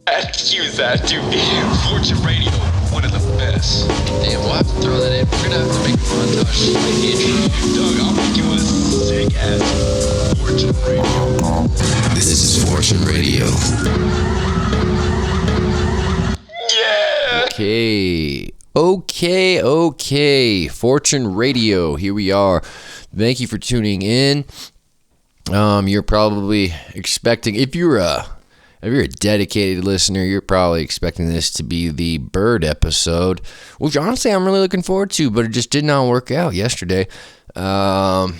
Excuse that, dude. Fortune Radio, one of the best. Damn, we'll have to throw that in. We're gonna have to make a montage. Like the intro, Doug, I'll make you a sick ass Fortune Radio. This is Fortune Radio. Yeah! Okay. Fortune Radio, here we are. Thank you for tuning in. You're probably expecting, if you're a dedicated listener, you're probably expecting this to be the bird episode, which honestly I'm really looking forward to, but it just did not work out yesterday. We're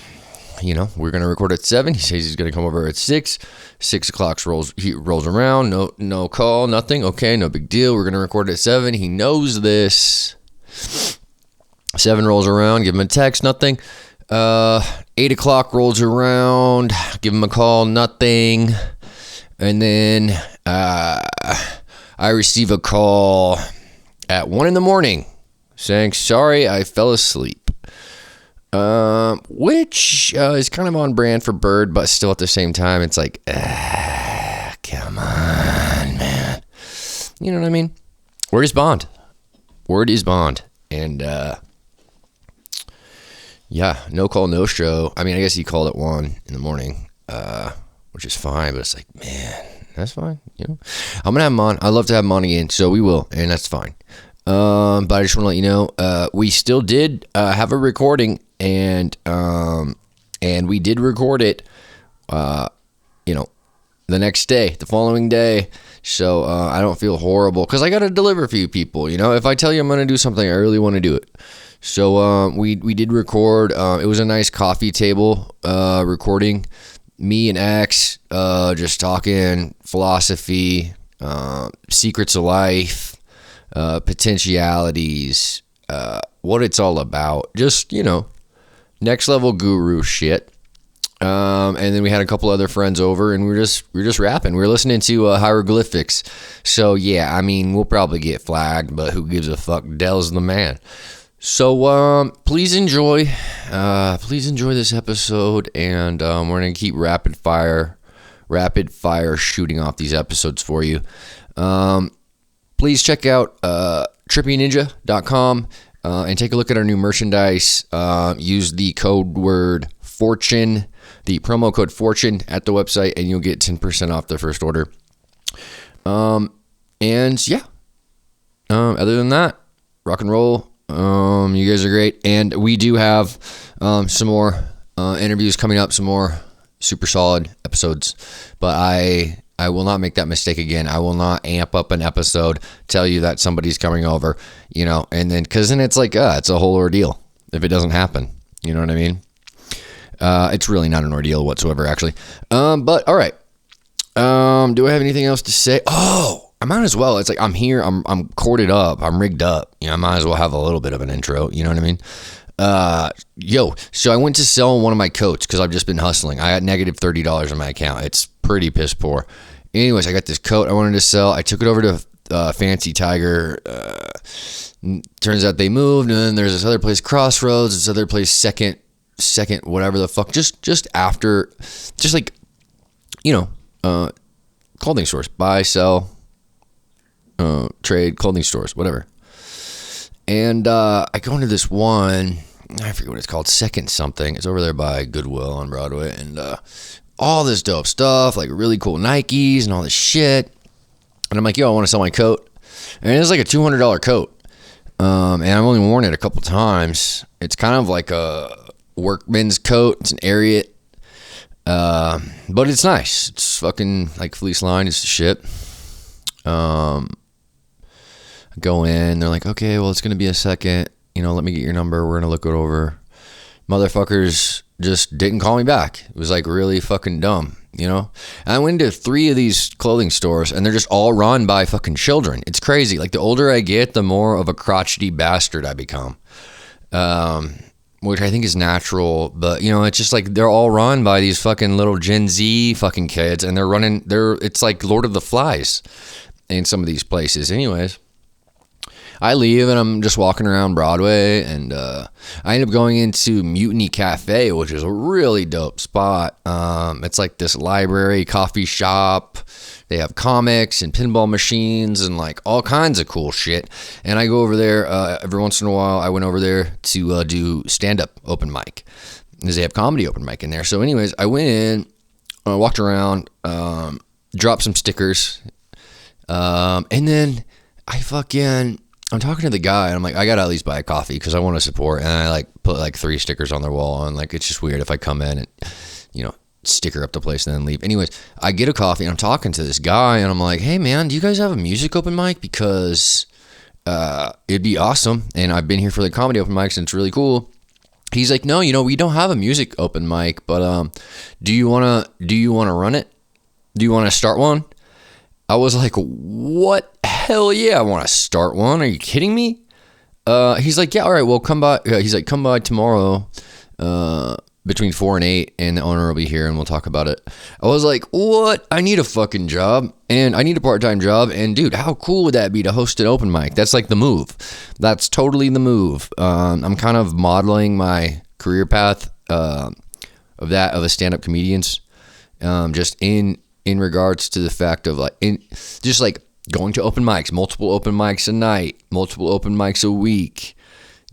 going to record at 7. He says he's going to come over at 6. 6 o'clock rolls around. No call, nothing. Okay, no big deal. We're going to record at 7. He knows this. 7 rolls around. Give him a text, nothing. 8 o'clock rolls around. Give him a call, nothing. And then I receive a call at 1 in the morning saying, sorry, I fell asleep. Which is kind of on brand for Bird, but still at the same time, it's like, come on, man. You know what I mean? Word is bond. And, yeah, no call, no show. I mean, I guess he called at 1 in the morning, which is fine, but it's like, man, that's fine. You know, I'm going to have him on. I'd love to have him on again, so we will, and that's fine. But I just want to let you know, we still did have a recording, and we did record it, the next day, the following day. So I don't feel horrible because I got to deliver for you people. You know, if I tell you I'm going to do something, I really want to do it. So we did record. It was a nice coffee table recording. Me and X just talking philosophy, secrets of life, potentialities, what it's all about. Just, next level guru shit. And then we had a couple other friends over, and we were just rapping. We were listening to Hieroglyphics. So yeah, I mean, we'll probably get flagged, but who gives a fuck? Dell's the man. So please enjoy this episode, and we're gonna keep rapid fire shooting off these episodes for you. Please check out trippyninja.com and take a look at our new merchandise. Use the code word Fortune, the promo code Fortune at the website, and you'll get 10% off the first order. And yeah, other than that, rock and roll. You guys are great, and we do have some more interviews coming up, some more super solid episodes, but I will not make that mistake again. I will not amp up an episode, tell you that somebody's coming over, and then, because then it's like, it's a whole ordeal if it doesn't happen. You know what I mean? It's really not an ordeal whatsoever, actually. But all right. Do I have anything else to say? Oh, I might as well. It's like I'm here. I'm corded up. I'm rigged up. I might as well have a little bit of an intro. You know what I mean? So I went to sell one of my coats because I've just been hustling. I had negative $30 in my account. It's pretty piss poor. Anyways, I got this coat I wanted to sell. I took it over to Fancy Tiger. Turns out they moved, and then there's this other place, Crossroads. This other place, second, whatever the fuck. Just after, just like, clothing stores, buy, sell. Trade, clothing stores, whatever. And I go into this one, I forget what it's called, Second something. It's over there by Goodwill on Broadway, and all this dope stuff, like really cool Nikes and all this shit. And I'm like, yo, I want to sell my coat. And it's like a $200 coat. And I've only worn it a couple times. It's kind of like a workman's coat. It's an Ariat. But it's nice. It's fucking like fleece lined. It's the shit. Go in, they're like, okay, well, it's going to be a second, let me get your number, we're going to look it over. Motherfuckers just didn't call me back. It was like really fucking dumb, And I went to 3 of these clothing stores, and they're just all run by fucking children. It's crazy. Like, the older I get, the more of a crotchety bastard I become, which I think is natural, but, it's just like they're all run by these fucking little Gen Z fucking kids, and it's like Lord of the Flies in some of these places. Anyways, I leave and I'm just walking around Broadway, and I end up going into Mutiny Cafe, which is a really dope spot. It's like this library, coffee shop. They have comics and pinball machines and like all kinds of cool shit. And I go over there every once in a while. I went over there to do stand-up open mic, because they have comedy open mic in there. So anyways, I went in, walked around, dropped some stickers, and then I'm talking to the guy, and I'm like, I gotta at least buy a coffee because I want to support. And I like put like 3 stickers on their wall, and like it's just weird if I come in and, you know, sticker up the place and then leave. Anyways, I get a coffee and I'm talking to this guy, and I'm like, hey man, do you guys have a music open mic? Because it'd be awesome. And I've been here for the comedy open mics and it's really cool. He's like, no, we don't have a music open mic, but do you wanna run it? Do you wanna start one? I was like, what? Hell yeah, I wanna start one. Are you kidding me? He's like, yeah, all right, well come by. He's like, come by tomorrow between 4 and 8, and the owner will be here and we'll talk about it. I was like, what? I need a fucking job, and I need a part-time job, and dude, how cool would that be to host an open mic? That's like the move. That's totally the move. I'm kind of modeling my career path of a stand-up comedian's, just in regards to the fact of just like going to open mics, multiple open mics a night, multiple open mics a week.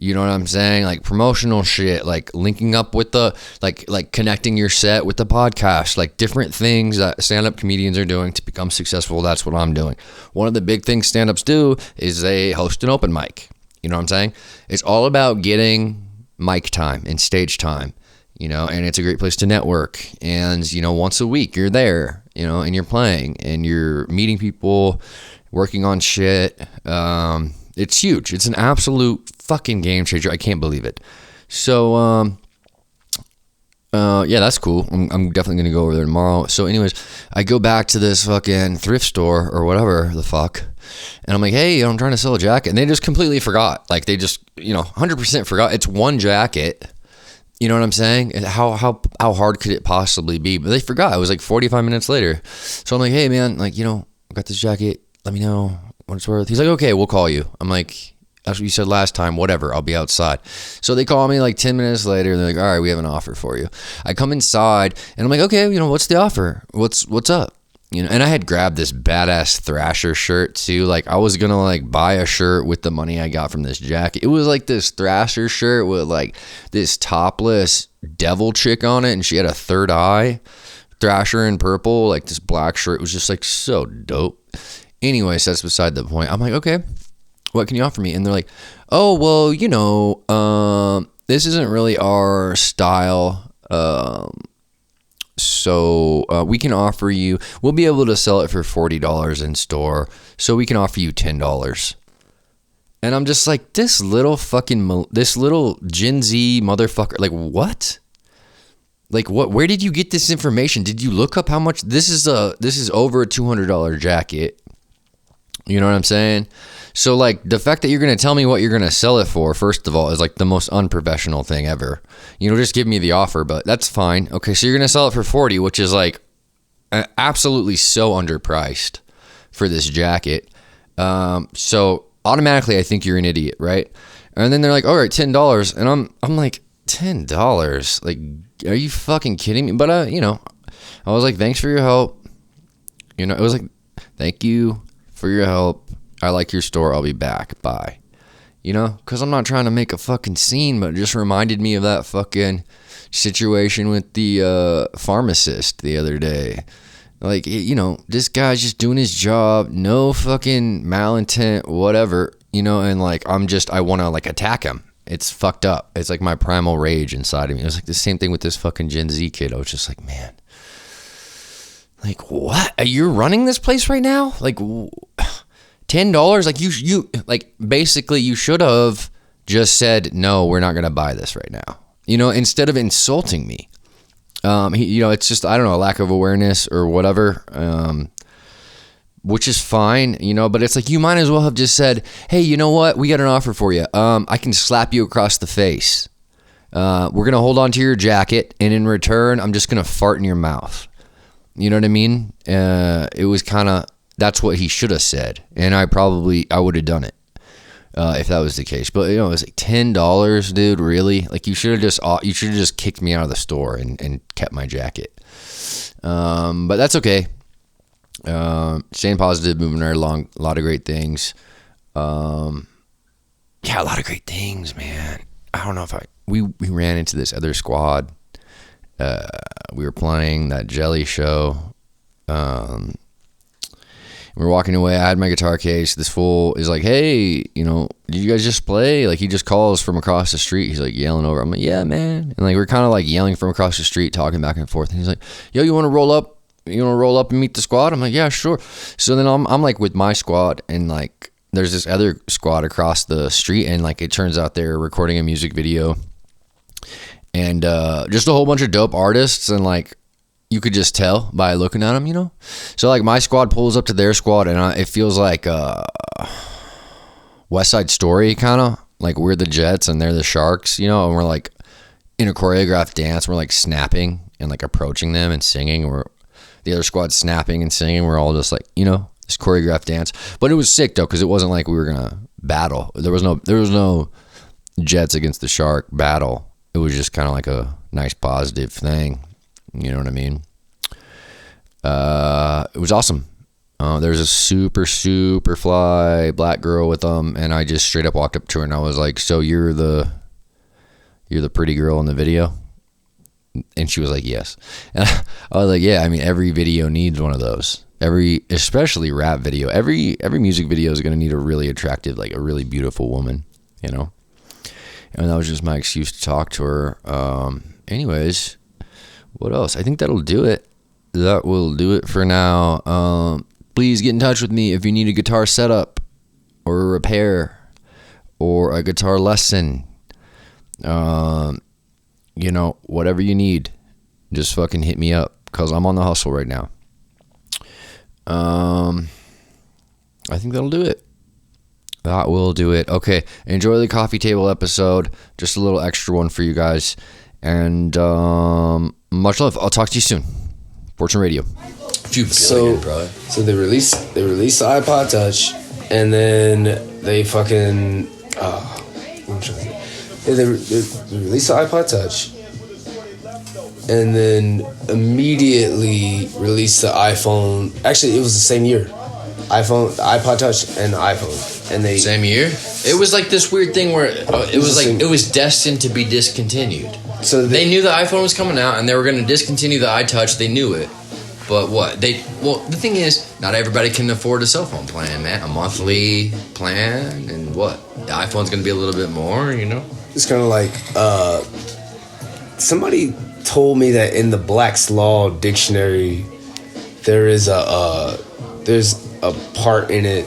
You know what I'm saying? Like promotional shit, like linking up with the, like connecting your set with the podcast, like different things that stand-up comedians are doing to become successful. That's what I'm doing. One of the big things stand-ups do is they host an open mic. You know what I'm saying? It's all about getting mic time and stage time, and it's a great place to network. And, once a week you're there, and you're playing and you're meeting people, working on shit. It's huge. It's an absolute fucking game changer. I can't believe it. So, yeah, that's cool. I'm definitely going to go over there tomorrow. So anyways, I go back to this fucking thrift store or whatever the fuck. And I'm like, hey, I'm trying to sell a jacket. And they just completely forgot. Like they just, 100% forgot. It's one jacket. You know what I'm saying? How hard could it possibly be? But they forgot. It was like 45 minutes later. So I'm like, hey man, like, I got this jacket. Let me know what it's worth. He's like, okay, we'll call you. I'm like, that's what you said last time. Whatever, I'll be outside. So they call me like 10 minutes later. And they're like, all right, we have an offer for you. I come inside and I'm like, okay, what's the offer? What's up? And I had grabbed this badass Thrasher shirt too. Like I was gonna like buy a shirt with the money I got from this jacket. It was like this Thrasher shirt with like this topless devil chick on it, and she had a third eye. Thrasher in purple, like this black shirt. It was just like so dope. Anyways, that's beside the point. I'm like, okay, what can you offer me? And they're like, oh, well, this isn't really our style. So we can offer you, we'll be able to sell it for $40 in store. So we can offer you $10. And I'm just like, this little Gen Z motherfucker, like what? Like what, where did you get this information? Did you look up how much this is over a $200 jacket? You know what I'm saying? So like the fact that you're going to tell me what you're going to sell it for, first of all, is like the most unprofessional thing ever. Just give me the offer, but that's fine. Okay, so you're going to sell it for 40, which is like absolutely so underpriced for this jacket. So automatically I think you're an idiot, right? And then they're like, all right, $10. And I'm like, $10? Like, are you fucking kidding me? But I was like, thanks for your help. It was like, thank you for your help. I like your store. I'll be back. Bye. Because I'm not trying to make a fucking scene, but it just reminded me of that fucking situation with the pharmacist the other day. Like, this guy's just doing his job. No fucking malintent, whatever, and like, I want to like attack him. It's fucked up. It's like my primal rage inside of me. It was like the same thing with this fucking Gen Z kid. I was just like, man, like what? You're running this place right now? Like, $10, like you like basically you should have just said no, we're not gonna buy this right now. Instead of insulting me. It's just, I don't know, a lack of awareness or whatever. Which is fine, but it's like you might as well have just said, hey, you know what? We got an offer for you. I can slap you across the face. We're gonna hold on to your jacket, and in return, I'm just gonna fart in your mouth. You know what I mean? It was kind of. That's what he should have said, and I would have done it. if that was the case. But it was like $10, dude. Really? Like you should have just kicked me out of the store and kept my jacket. But that's okay. Staying positive, moving right along. A lot of great things. Yeah, a lot of great things, man. I don't know if we ran into this other squad. We were playing that jelly show. We were walking away. I had my guitar case. This fool is like, hey, did you guys just play? Like, he just calls from across the street. He's like yelling over. I'm like, yeah, man. And like, we're kind of like yelling from across the street, talking back and forth. And he's like, yo, you want to roll up? You want to roll up and meet the squad? I'm like, yeah, sure. So then I'm like with my squad, and like there's this other squad across the street, and like it turns out they're recording a music video, and just a whole bunch of dope artists, and like you could just tell by looking at them, So like my squad pulls up to their squad, and it feels like West Side Story kind of, like we're the Jets and they're the Sharks, and we're like in a choreographed dance. We're like snapping and like approaching them and singing. We're the other squad's snapping and singing. We're all just like, this choreographed dance. But it was sick though, because it wasn't like we were gonna battle. There was no Jets against the Shark battle. It was just kind of like a nice positive thing. You know what I mean? It was awesome. There's a super, super fly black girl with them, and I just straight up walked up to her and I was like, so you're the pretty girl in the video? And she was like, yes. And I was like, yeah, I mean, every video needs one of those. Especially rap video. Every music video is going to need a really attractive, like a really beautiful woman, And that was just my excuse to talk to her. Anyways, what else? I think that'll do it. That will do it for now. Please get in touch with me if you need a guitar setup or a repair or a guitar lesson. Whatever you need, just fucking hit me up, because I'm on the hustle right now. I think that'll do it. That will do it. Okay, enjoy the coffee table episode. Just a little extra one for you guys. And much love. I'll talk to you soon. Fortune Radio. So they released the iPod Touch, and then they fucking they released the iPod Touch, and then immediately released the iPhone. Actually, it was the same year. The iPod Touch, and the iPhone, and they same year. It was like this weird thing where it was destined to be discontinued. So they knew the iPhone was coming out, and they were going to discontinue the iTouch. They knew it, but what the thing is, not everybody can afford a cell phone plan, man. A monthly plan, and what the iPhone's going to be a little bit more, It's kind of like somebody told me that in the Black's Law dictionary, there's a part in it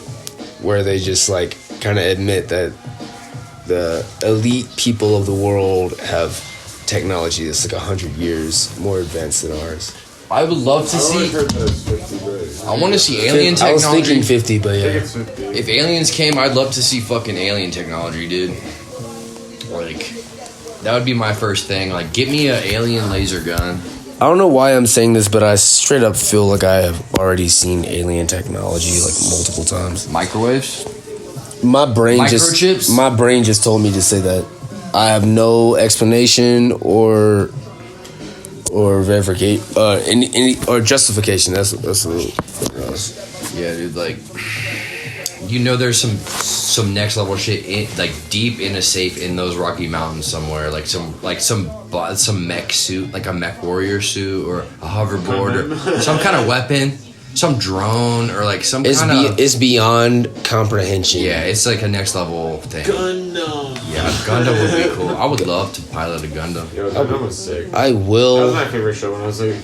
where they just like kind of admit that the elite people of the world have technology that's like 100 years more advanced than ours. I would love to see. I want to see alien technology. I was thinking 50, but yeah. If aliens came, I'd love to see fucking alien technology, dude. Like, that would be my first thing. Like, get me an alien laser gun. I don't know why I'm saying this, but I straight up feel like I have already seen alien technology like multiple times. Microwaves? My brain Microchips? just told me to say that. I have no explanation or verification any or justification. That's a little. Yeah, dude. Like, there's some next level shit like deep in a safe in those Rocky Mountains somewhere. Like some mech suit, like a mech warrior suit or a hoverboard or some kind of weapon. Some drone or like some kind of... It's beyond comprehension. Yeah, it's like a next level thing. Gundam. Yeah, Gundam would be cool. I would love to pilot a Gundam. Yo, Gundam was sick. I will... That was my favorite show when I was like...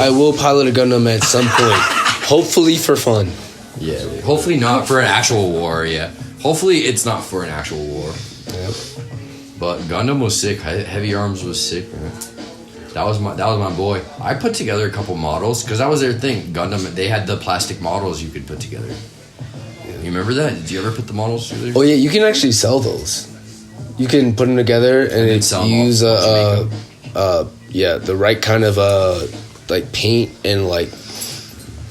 I will pilot a Gundam at some point. Hopefully for fun. Yeah. Hopefully not for an actual war, yeah. Hopefully it's not for an actual war. Yep. But Gundam was sick. Heavy Arms was sick, man. That was my boy. I put together a couple models because that was their thing. Gundam, they had the plastic models you could put together. You remember that? Did you ever put the models together? Oh yeah, you can actually sell those. You can put them together and use the right kind of like paint and like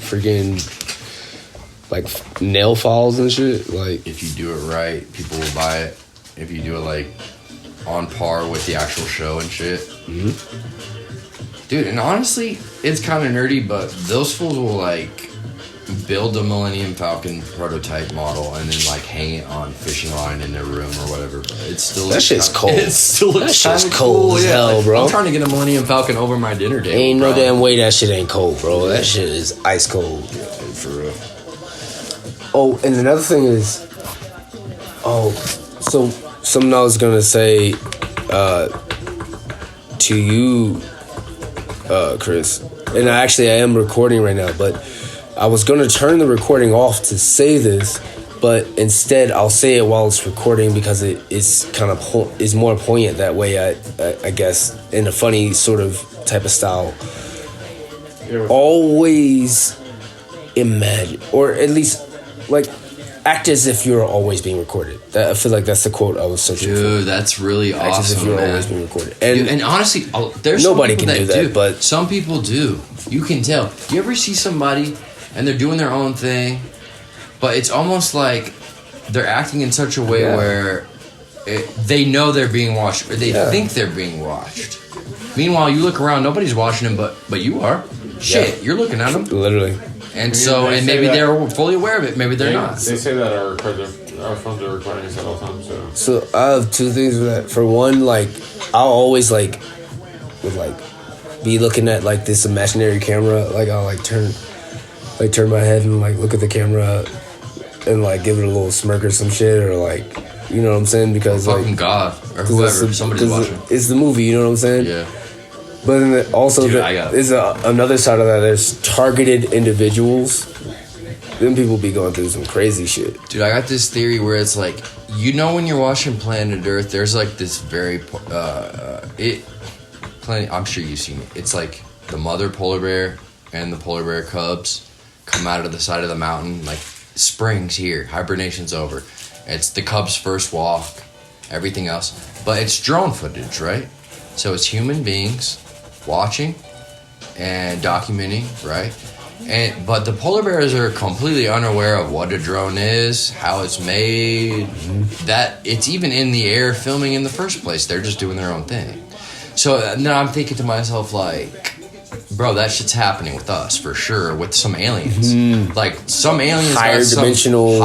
freaking like nail files and shit. Like If you do it right, people will buy it. If you do it like on par with the actual show and shit. Dude, and honestly, it's kind of nerdy, but those fools will like build a Millennium Falcon prototype model and then like hang it on fishing line in their room or whatever. But it still that shit's cold. It still That looks shit's kinda cold cool, as yeah. hell, Like, bro. I'm trying to get a Millennium Falcon over my dinner table. Ain't no bro. damn way that shit ain't cold, bro. That shit is ice cold. For real. Oh, and another thing is, so something I was gonna say to you, Chris, and I am recording right now, but I was gonna turn the recording off to say this, but instead I'll say it while it's recording because it is kind of is more poignant that way. I guess in a funny sort of type of style. Always imagine, or at least like act as if you're always being recorded. I feel like that's the quote I was searching for. Dude, that's really Act as if awesome, you're man. always being recorded. And honestly, there's nobody some people can do that, but- some people do. You can tell. You ever see somebody and they're doing their own thing, but it's almost like they're acting in such a way where they know they're being watched, or they think they're being watched. Meanwhile, you look around, nobody's watching them, but you are. Shit, you're looking at them, Literally. and they and say maybe that- they're fully aware of it. Maybe they're not. They say that our phones are recording us at all times. So So I have two things for that. For one, like I'll always would be looking at like this imaginary camera. Like I'll turn my head and like look at the camera and like give it a little smirk or some shit, or like, you know what I'm saying? Because Fucking like God or 'cause whoever, somebody's 'cause watching. it's the movie, you know what I'm saying? Yeah. But then also Dude, I got it. there's another side of that. There's targeted individuals. Them people be going through some crazy shit. Dude, I got this theory where it's like, you know, when you're watching Planet Earth, there's like this very I'm sure you've seen it. It's like the mother polar bear and the polar bear cubs come out of the side of the mountain, like spring's here, hibernation's over. It's the cubs' first walk, everything else, but it's drone footage, right? So it's human beings watching and documenting, right? But the polar bears are completely unaware of what a drone is, how it's made, that it's even in the air filming in the first place. They're just doing their own thing. So now I'm thinking to myself, like, bro, that shit's happening with us for sure, with some aliens. Like some aliens, Higher dimensional,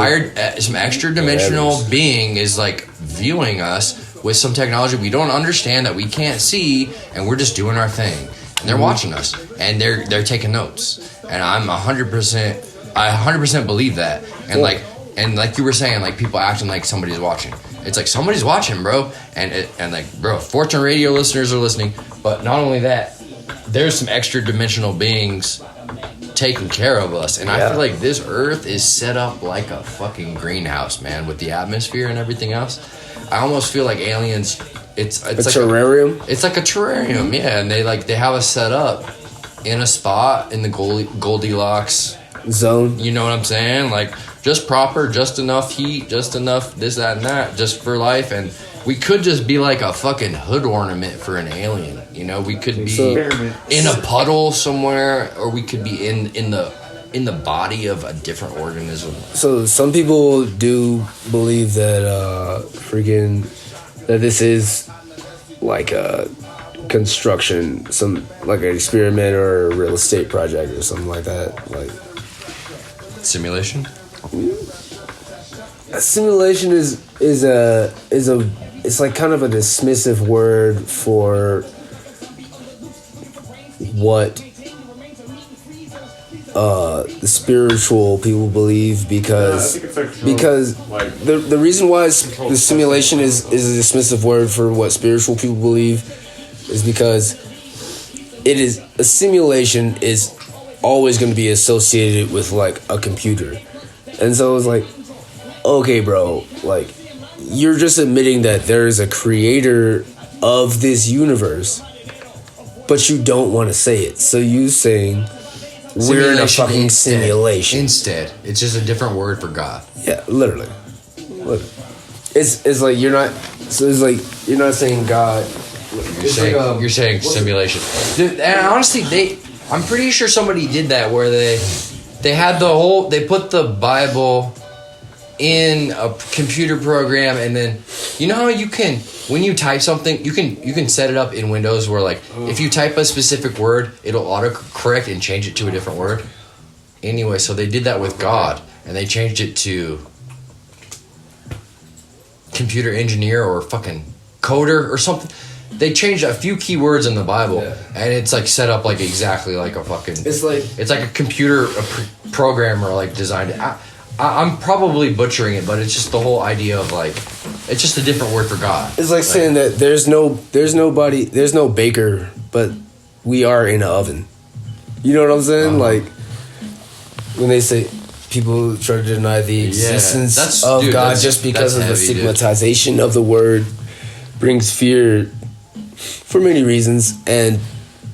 some extra dimensional being is like viewing us with some technology we don't understand, that we can't see, and we're just doing our thing. And they're watching us, and they're taking notes. And I'm 100% believe that. And like you were saying, like people acting like somebody's watching. It's like somebody's watching, bro. And like, bro, Fortune Radio listeners are listening. But not only that, there's some extra dimensional beings taking care of us. And I feel like this Earth is set up like a fucking greenhouse, man, with the atmosphere and everything else. I almost feel like aliens. It's like terrarium. It's like a terrarium, yeah. And they have us set up in a spot in the Goldilocks Zone. You know what I'm saying? Like just proper, just enough heat, just enough this, that, and that, just for life. And we could just be like a fucking hood ornament for an alien. You know, we could be in a puddle somewhere, or we could be in the body of a different organism. So some people do believe that that this is like a construction, some like an experiment or a real estate project or something like that. Like simulation. A simulation is it's like kind of a dismissive word for what the spiritual people believe, because the reason why the simulation is a dismissive word for what spiritual people believe is because a simulation is always going to be associated with like a computer. And so it's like, okay, bro, like you're just admitting that there is a creator of this universe, but you don't want to say it. So you saying we're in a fucking simulation. Instead, it's just a different word for God. Yeah, literally. It's like you're not. So it's like you're not saying God. You're saying simulation. Dude, and honestly, I'm pretty sure somebody did that where They had they put the Bible in a computer program, and then you know how you can, when you type something, you can set it up in Windows where like if you type a specific word, it'll autocorrect and change it to a different word. Anyway, so they did that with God, and they changed it to computer engineer or fucking coder or something. They changed a few keywords in the Bible, and it's like set up like exactly like a fucking. It's like a computer programmer like designed it. I'm probably butchering it, but it's just the whole idea of like, it's just a different word for God. It's like saying that there's no baker, but we are in an oven. You know what I'm saying? Like when they say people try to deny the existence of God just because of the stigmatization of the word brings fear for many reasons. And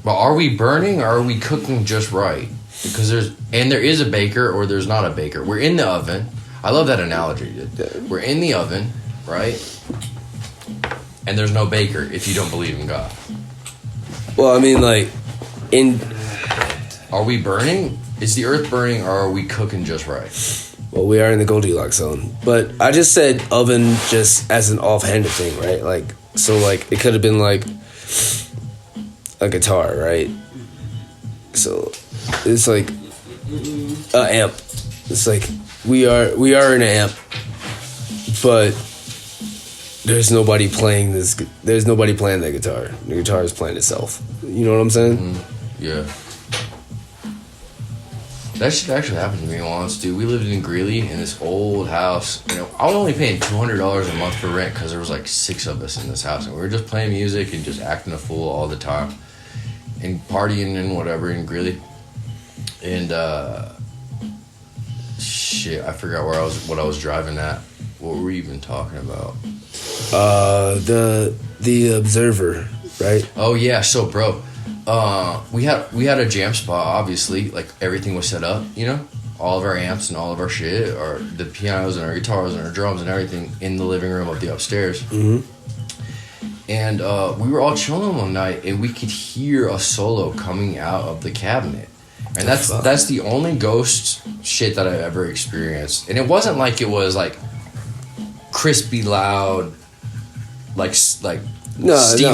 but are we burning or are we cooking just right? Because there is a baker or there's not a baker. We're in the oven. I love that analogy, dude. We're in the oven, right? And there's no baker if you don't believe in God. Well, I mean, like, are we burning? Is the earth burning or are we cooking just right? Well, we are in the Goldilocks zone. But I just said oven just as an offhanded thing, right? Like, so, like, it could have been, like, a guitar, right? So it's like an amp. It's like we are in an amp, but there's nobody playing this. There's nobody playing that guitar. The guitar is playing itself. You know what I'm saying? Yeah. That shit actually happened to me once, dude. We lived in Greeley in this old house. You know, I was only paying $200 a month for rent because there was like 6 of us in this house, and we were just playing music and just acting a fool all the time, and partying and whatever in Greeley. And shit, I forgot what I was driving at. What were we even talking about? The Observer, right? Oh yeah, so bro, we had a jam spot. Obviously, like everything was set up, you know, all of our amps and all of our shit, or the pianos and our guitars and our drums and everything in the living room of the upstairs. Mm-hmm. And we were all chilling one night, and we could hear a solo coming out of the cabinet. And that's the only ghost shit that I've ever experienced. And it wasn't like it was like crispy loud, like Stevie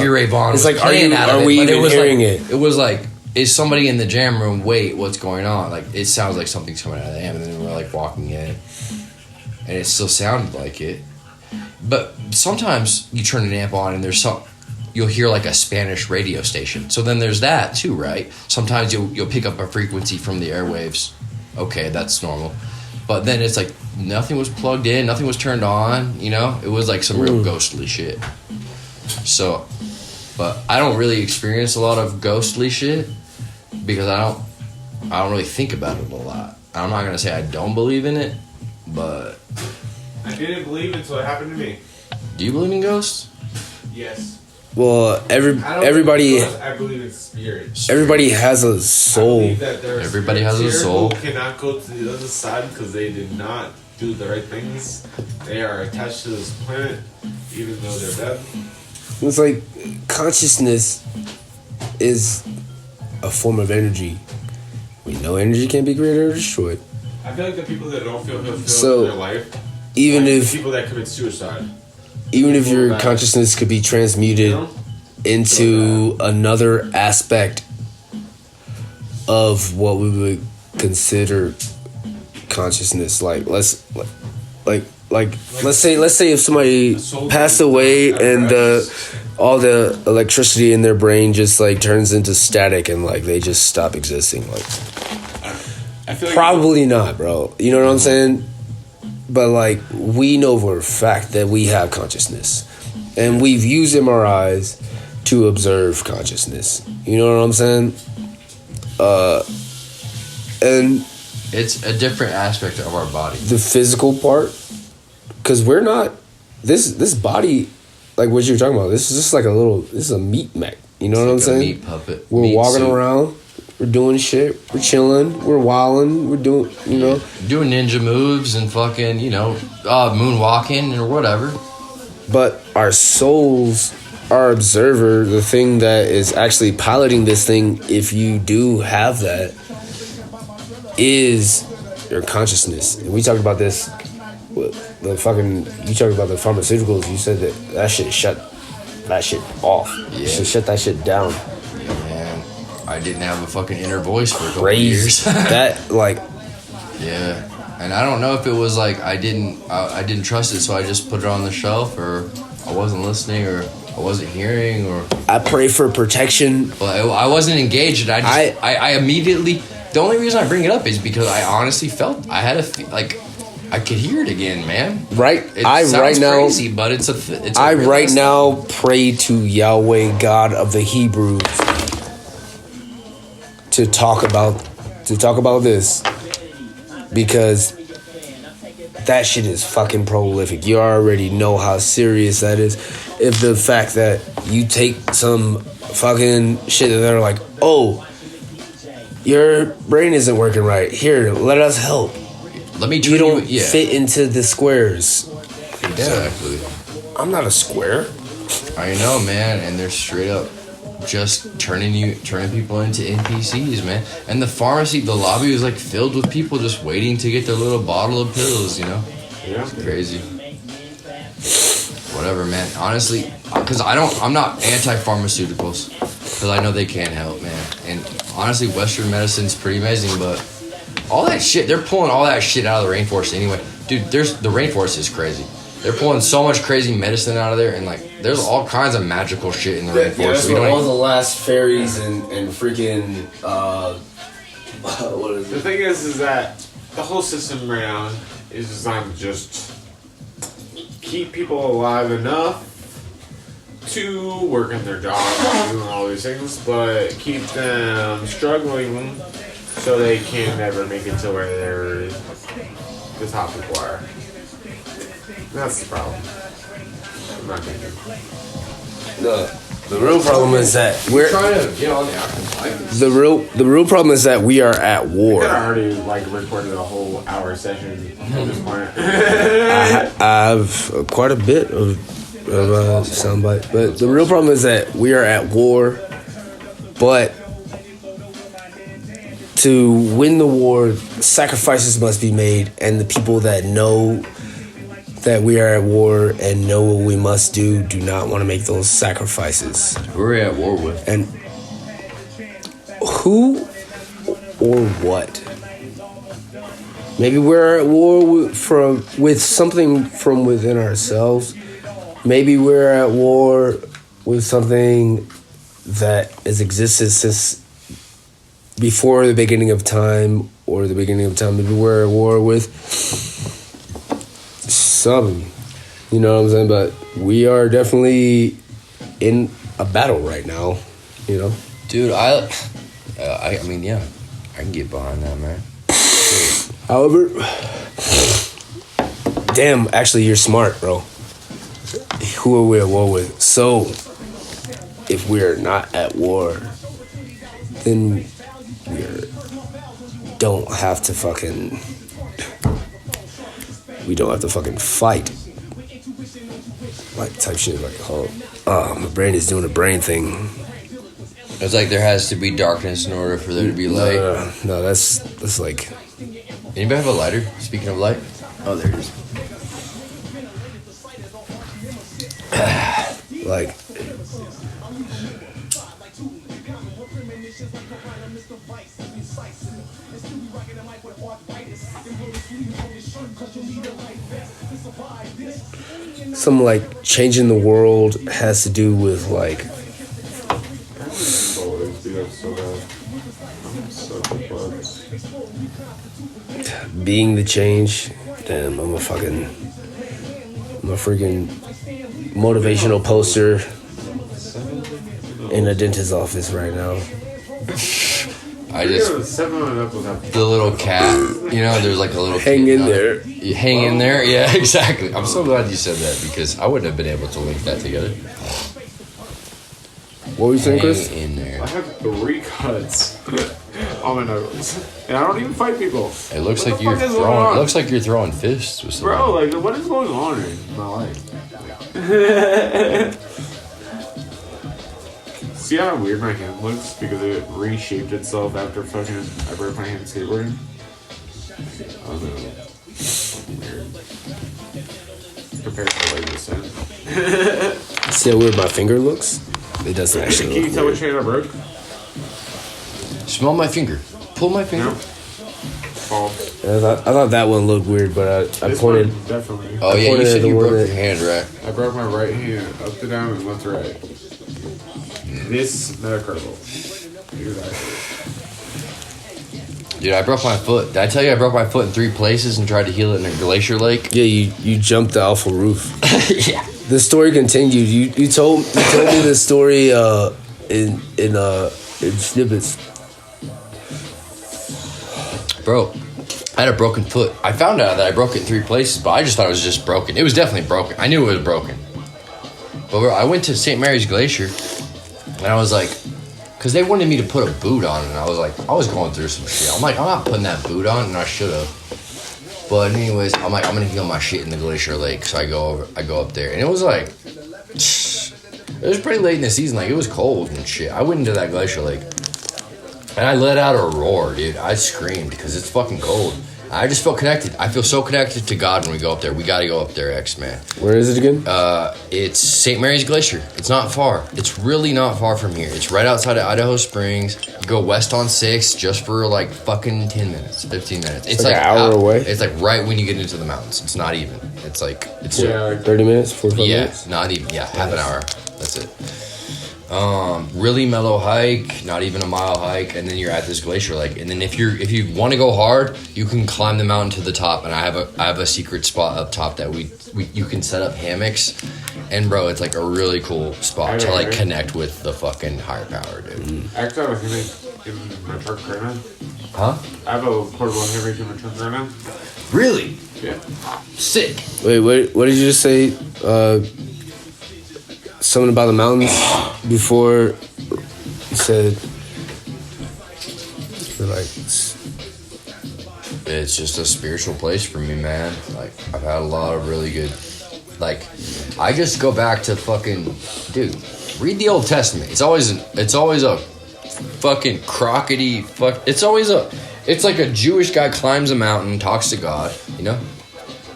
Ray Vaughan. It's was like, playing are we even hearing like, it? It was like, is somebody in the jam room? Wait, what's going on? Like it sounds like something's coming out of the amp, and then we're like walking in, and it still sounded like it. But sometimes you turn an amp on and you'll hear like a Spanish radio station. So then there's that too, right? Sometimes you'll pick up a frequency from the airwaves. Okay, that's normal. But then it's like nothing was plugged in, nothing was turned on, you know? It was like some real ghostly shit. So, but I don't really experience a lot of ghostly shit because I don't really think about it a lot. I'm not gonna say I don't believe in it, but I didn't believe it until it happened to me. Do you believe in ghosts? Yes. Well, everybody. I believe in spirits. Everybody has a soul. I believe that there are Everybody has a spirits soul. Who cannot go to the other side because they did not do the right things. They are attached to this planet, even though they're dead. It's like consciousness is a form of energy. We know energy can be created or destroyed. I feel like the people that don't feel So, in their life, even like if the people that commit suicide. Even if your consciousness could be transmuted into another aspect of what we would consider consciousness, like let's say if somebody passed away and all the electricity in their brain just like turns into static and like they just stop existing, like I feel like probably not, bro. You know what I'm saying? But like we know for a fact that we have consciousness, and we've used MRIs to observe consciousness. You know what I'm saying? And it's a different aspect of our body. The physical part, because we're not this body, like what you're talking about. This is just like this is a meat mech. You know what I'm saying? Meat puppet. We're walking around. We're doing shit. We're chilling. We're wilding. We're doing, you know. Doing ninja moves and fucking, you know, moonwalking or whatever. But our souls, our observer, the thing that is actually piloting this thing, if you do have that, is your consciousness. And we talked about this. You talked about the pharmaceuticals. You said that shit shut that shit off. Yeah. You should shut that shit down. Yeah, man. I didn't have a fucking inner voice for a couple Crazy. years. That like. Yeah. And I don't know if it was like I didn't trust it, so I just put it on the shelf, or I wasn't listening, or I wasn't hearing, or I pray for protection. but I wasn't engaged. I immediately. The only reason I bring it up is because I honestly felt I had like I could hear it again, man. Right. It sounds crazy, but it's a right now pray to Yahweh, God of the Hebrews, to talk about this, because that shit is fucking prolific. You already know how serious that is. If the fact that you take some fucking shit that they're like, oh, your brain isn't working right. Here, let us help. Let me. You don't fit into the squares. Exactly. I'm not a square. I know, man, and they're straight up just turning people into NPCs, man. And the pharmacy, the lobby was like filled with people just waiting to get their little bottle of pills, you know? Yeah. It's crazy. Whatever, man. Honestly, because I'm not anti-pharmaceuticals, because I know they can help, man. And honestly, Western medicine's pretty amazing, but all that shit, they're pulling all that shit out of the rainforest anyway. Dude, the rainforest is crazy. They're pulling so much crazy medicine out of there, and like, there's all kinds of magical shit in the rainforest. Yeah, that's where all the last fairies and freaking what is The it? thing is that the whole system right now is designed to just keep people alive enough to work in their jobs and doing all these things, but keep them struggling so they can never make it to where they're the top people are. That's the problem. I'm not thinking. The real problem is that we're trying to get on the actual mic. the real problem is that we are at We war. could have already recorded a whole hour session at this point. I have quite a bit of soundbite, but the real problem is that we are at war. But to win the war, sacrifices must be made, and the people that know that we are at war and know what we must do not want to make those sacrifices. Who are we at war with? And who or what? Maybe we're at war with something from within ourselves. Maybe we're at war with something that has existed since before the beginning of time, or the beginning of time. Maybe we're at war with something. You know what I'm saying? But we are definitely in a battle right now. You know? Dude, I mean, yeah, I can get behind that, man. However, damn, actually, you're smart, bro. Who are we at war with? So, if we're not at war, then we don't have to fucking fight. Like, type shit, like, oh, my brain is doing a brain thing. It's like there has to be darkness in order for there to be light. No, that's like... Anybody have a lighter? Speaking of light? Oh, there it is. Like... Some, like, changing the world has to do with, like... being the change. Damn, I'm a freaking motivational poster in a dentist's office right now. I just the little cat, you know. There's like a little Hang kid, in there. You hang in there, yeah, exactly. I'm so glad you said that, because I wouldn't have been able to link that together. What were you saying, Hang Chris? in there. I have 3 cuts on my nose, and I don't even fight people. It looks What like the you're fuck is going throwing. on? It looks like you're throwing fists with something. Bro, like, what is going on in my life? See how weird my hand looks because it reshaped itself after I broke my hand skateboarding? Compared to what you said. See how weird my finger looks? It doesn't Can actually you look tell weird. which hand I broke? Smell my finger. Pull my finger. No. False. I thought that one looked weird, but I This pointed. one, definitely. Oh yeah, you pointed at said the you one broke that- your hand, right? I broke my right hand up to down and left to right. This metacarpal. Exactly. Dude, I broke my foot. Did I tell you I broke my foot in 3 places and tried to heal it in a glacier lake? Yeah, you jumped the alpha roof. Yeah. The story continued. You told me the story in snippets. Bro, I had a broken foot. I found out that I broke it in 3 places, but I just thought it was just broken. It was definitely broken. I knew it was broken. But bro, I went to St. Mary's Glacier, and I was like, because they wanted me to put a boot on, and I was like, I was going through some shit. I'm like, I'm not putting that boot on, and I should have. But anyways, I'm like, I'm gonna heal my shit in the glacier lake. So I go up there, and it was like, it was pretty late in the season. Like, it was cold and shit. I went into that glacier lake, and I let out a roar, dude. I screamed because it's fucking cold. I just felt connected. I feel so connected to God when we go up there. We got to go up there, X-Man. Where is it again? It's St. Mary's Glacier. It's not far. It's really not far from here. It's right outside of Idaho Springs. You go west on 6 just for like fucking 10 minutes, 15 minutes. It's like an hour away? It's like right when you get into the mountains. It's not even. It's like, it's, Yeah. 30 minutes, 45 yeah, minutes. not even. Yeah, half an hour. That's it. Really mellow hike, not even a mile hike, and then you're at this glacier lake. And then if you want to go hard, you can climb the mountain to the top. And I have a secret spot up top that you can set up hammocks. And bro, it's like a really cool spot to like connect with the fucking higher power, dude. Actually, I have a hammock in my truck right now. Huh? I have a portable hammock in my truck right now. Really? Yeah. Sick. Wait, what did you just say? Something about the mountains before you said you're like It's just a spiritual place for me, man. Like, I've had a lot of really good, like, I just go back to fucking, dude, read the Old Testament. It's always a fucking crockety it's like a Jewish guy climbs a mountain, talks to God, you know?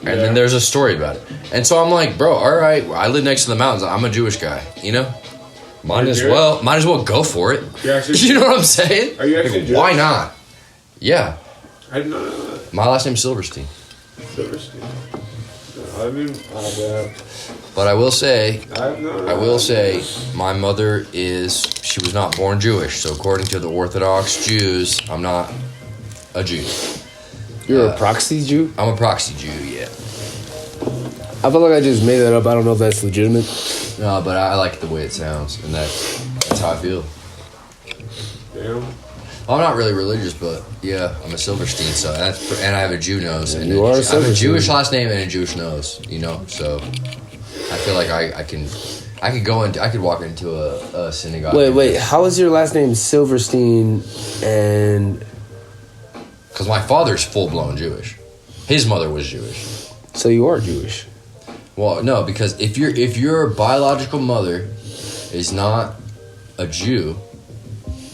And then there's a story about it. And so I'm like, bro, all right, I live next to the mountains. I'm a Jewish guy, you know? Might as well go for it. You actually- You know what I'm saying? Are you actually Jewish? Why not? Yeah. I did not know that. My last name's Silverstein. Silverstein. I didn't. But I will say, I will say, my mother she was not born Jewish. So according to the Orthodox Jews, I'm not a Jew. you're a proxy Jew. I'm a proxy Jew, yeah. I feel like I just made that up. I don't know if that's legitimate. No, but I like the way it sounds, and that's how I feel. Damn. I'm not really religious, but yeah, I'm a Silverstein, so and I have a Jew nose, and You are a I have a Silverstein. Jewish last name and a Jewish nose, you know. So I feel like I could walk into a synagogue. Wait. How is your last name Silverstein? And Because my father's full blown Jewish. His mother was Jewish. so you are Jewish. Well, no, because if your biological mother is not a Jew,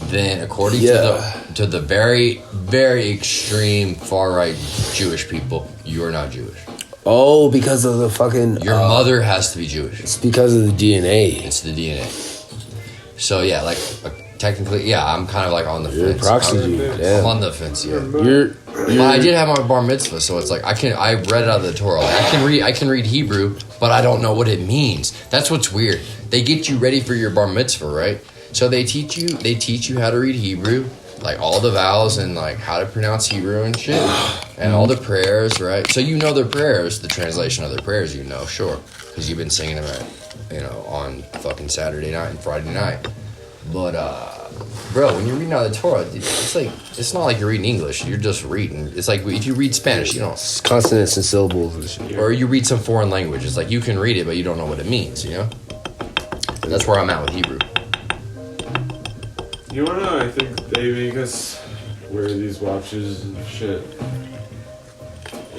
then according to the very, very extreme far right Jewish people, you are not Jewish. Oh, because of the fucking. Your mother has to be Jewish. It's because of the DNA. It's the DNA. So yeah, like technically, yeah, I'm kind of like on the You're a fence. proxy I'm, Jew. I'm Yeah. on the fence. Yeah. You're But I did have my bar mitzvah, so it's like I read it out of the Torah. Like, I can read Hebrew, but I don't know what it means. That's what's weird. They get you ready for your bar mitzvah, right? So they teach you how to read Hebrew, like all the vowels and like how to pronounce Hebrew and shit, and all the prayers, right? So you know their prayers, the translation of their prayers, you know, sure, because you've been singing them on fucking Saturday night and Friday night. But bro, when you're reading out of the Torah, it's not like you're reading English. You're just reading. It's like if you read Spanish, you don't. consonants and syllables and shit. Or you read some foreign language. It's like you can read it, but you don't know what it means. You know. That's where I'm at with Hebrew. You wanna know? I think they make us wear these watches and shit.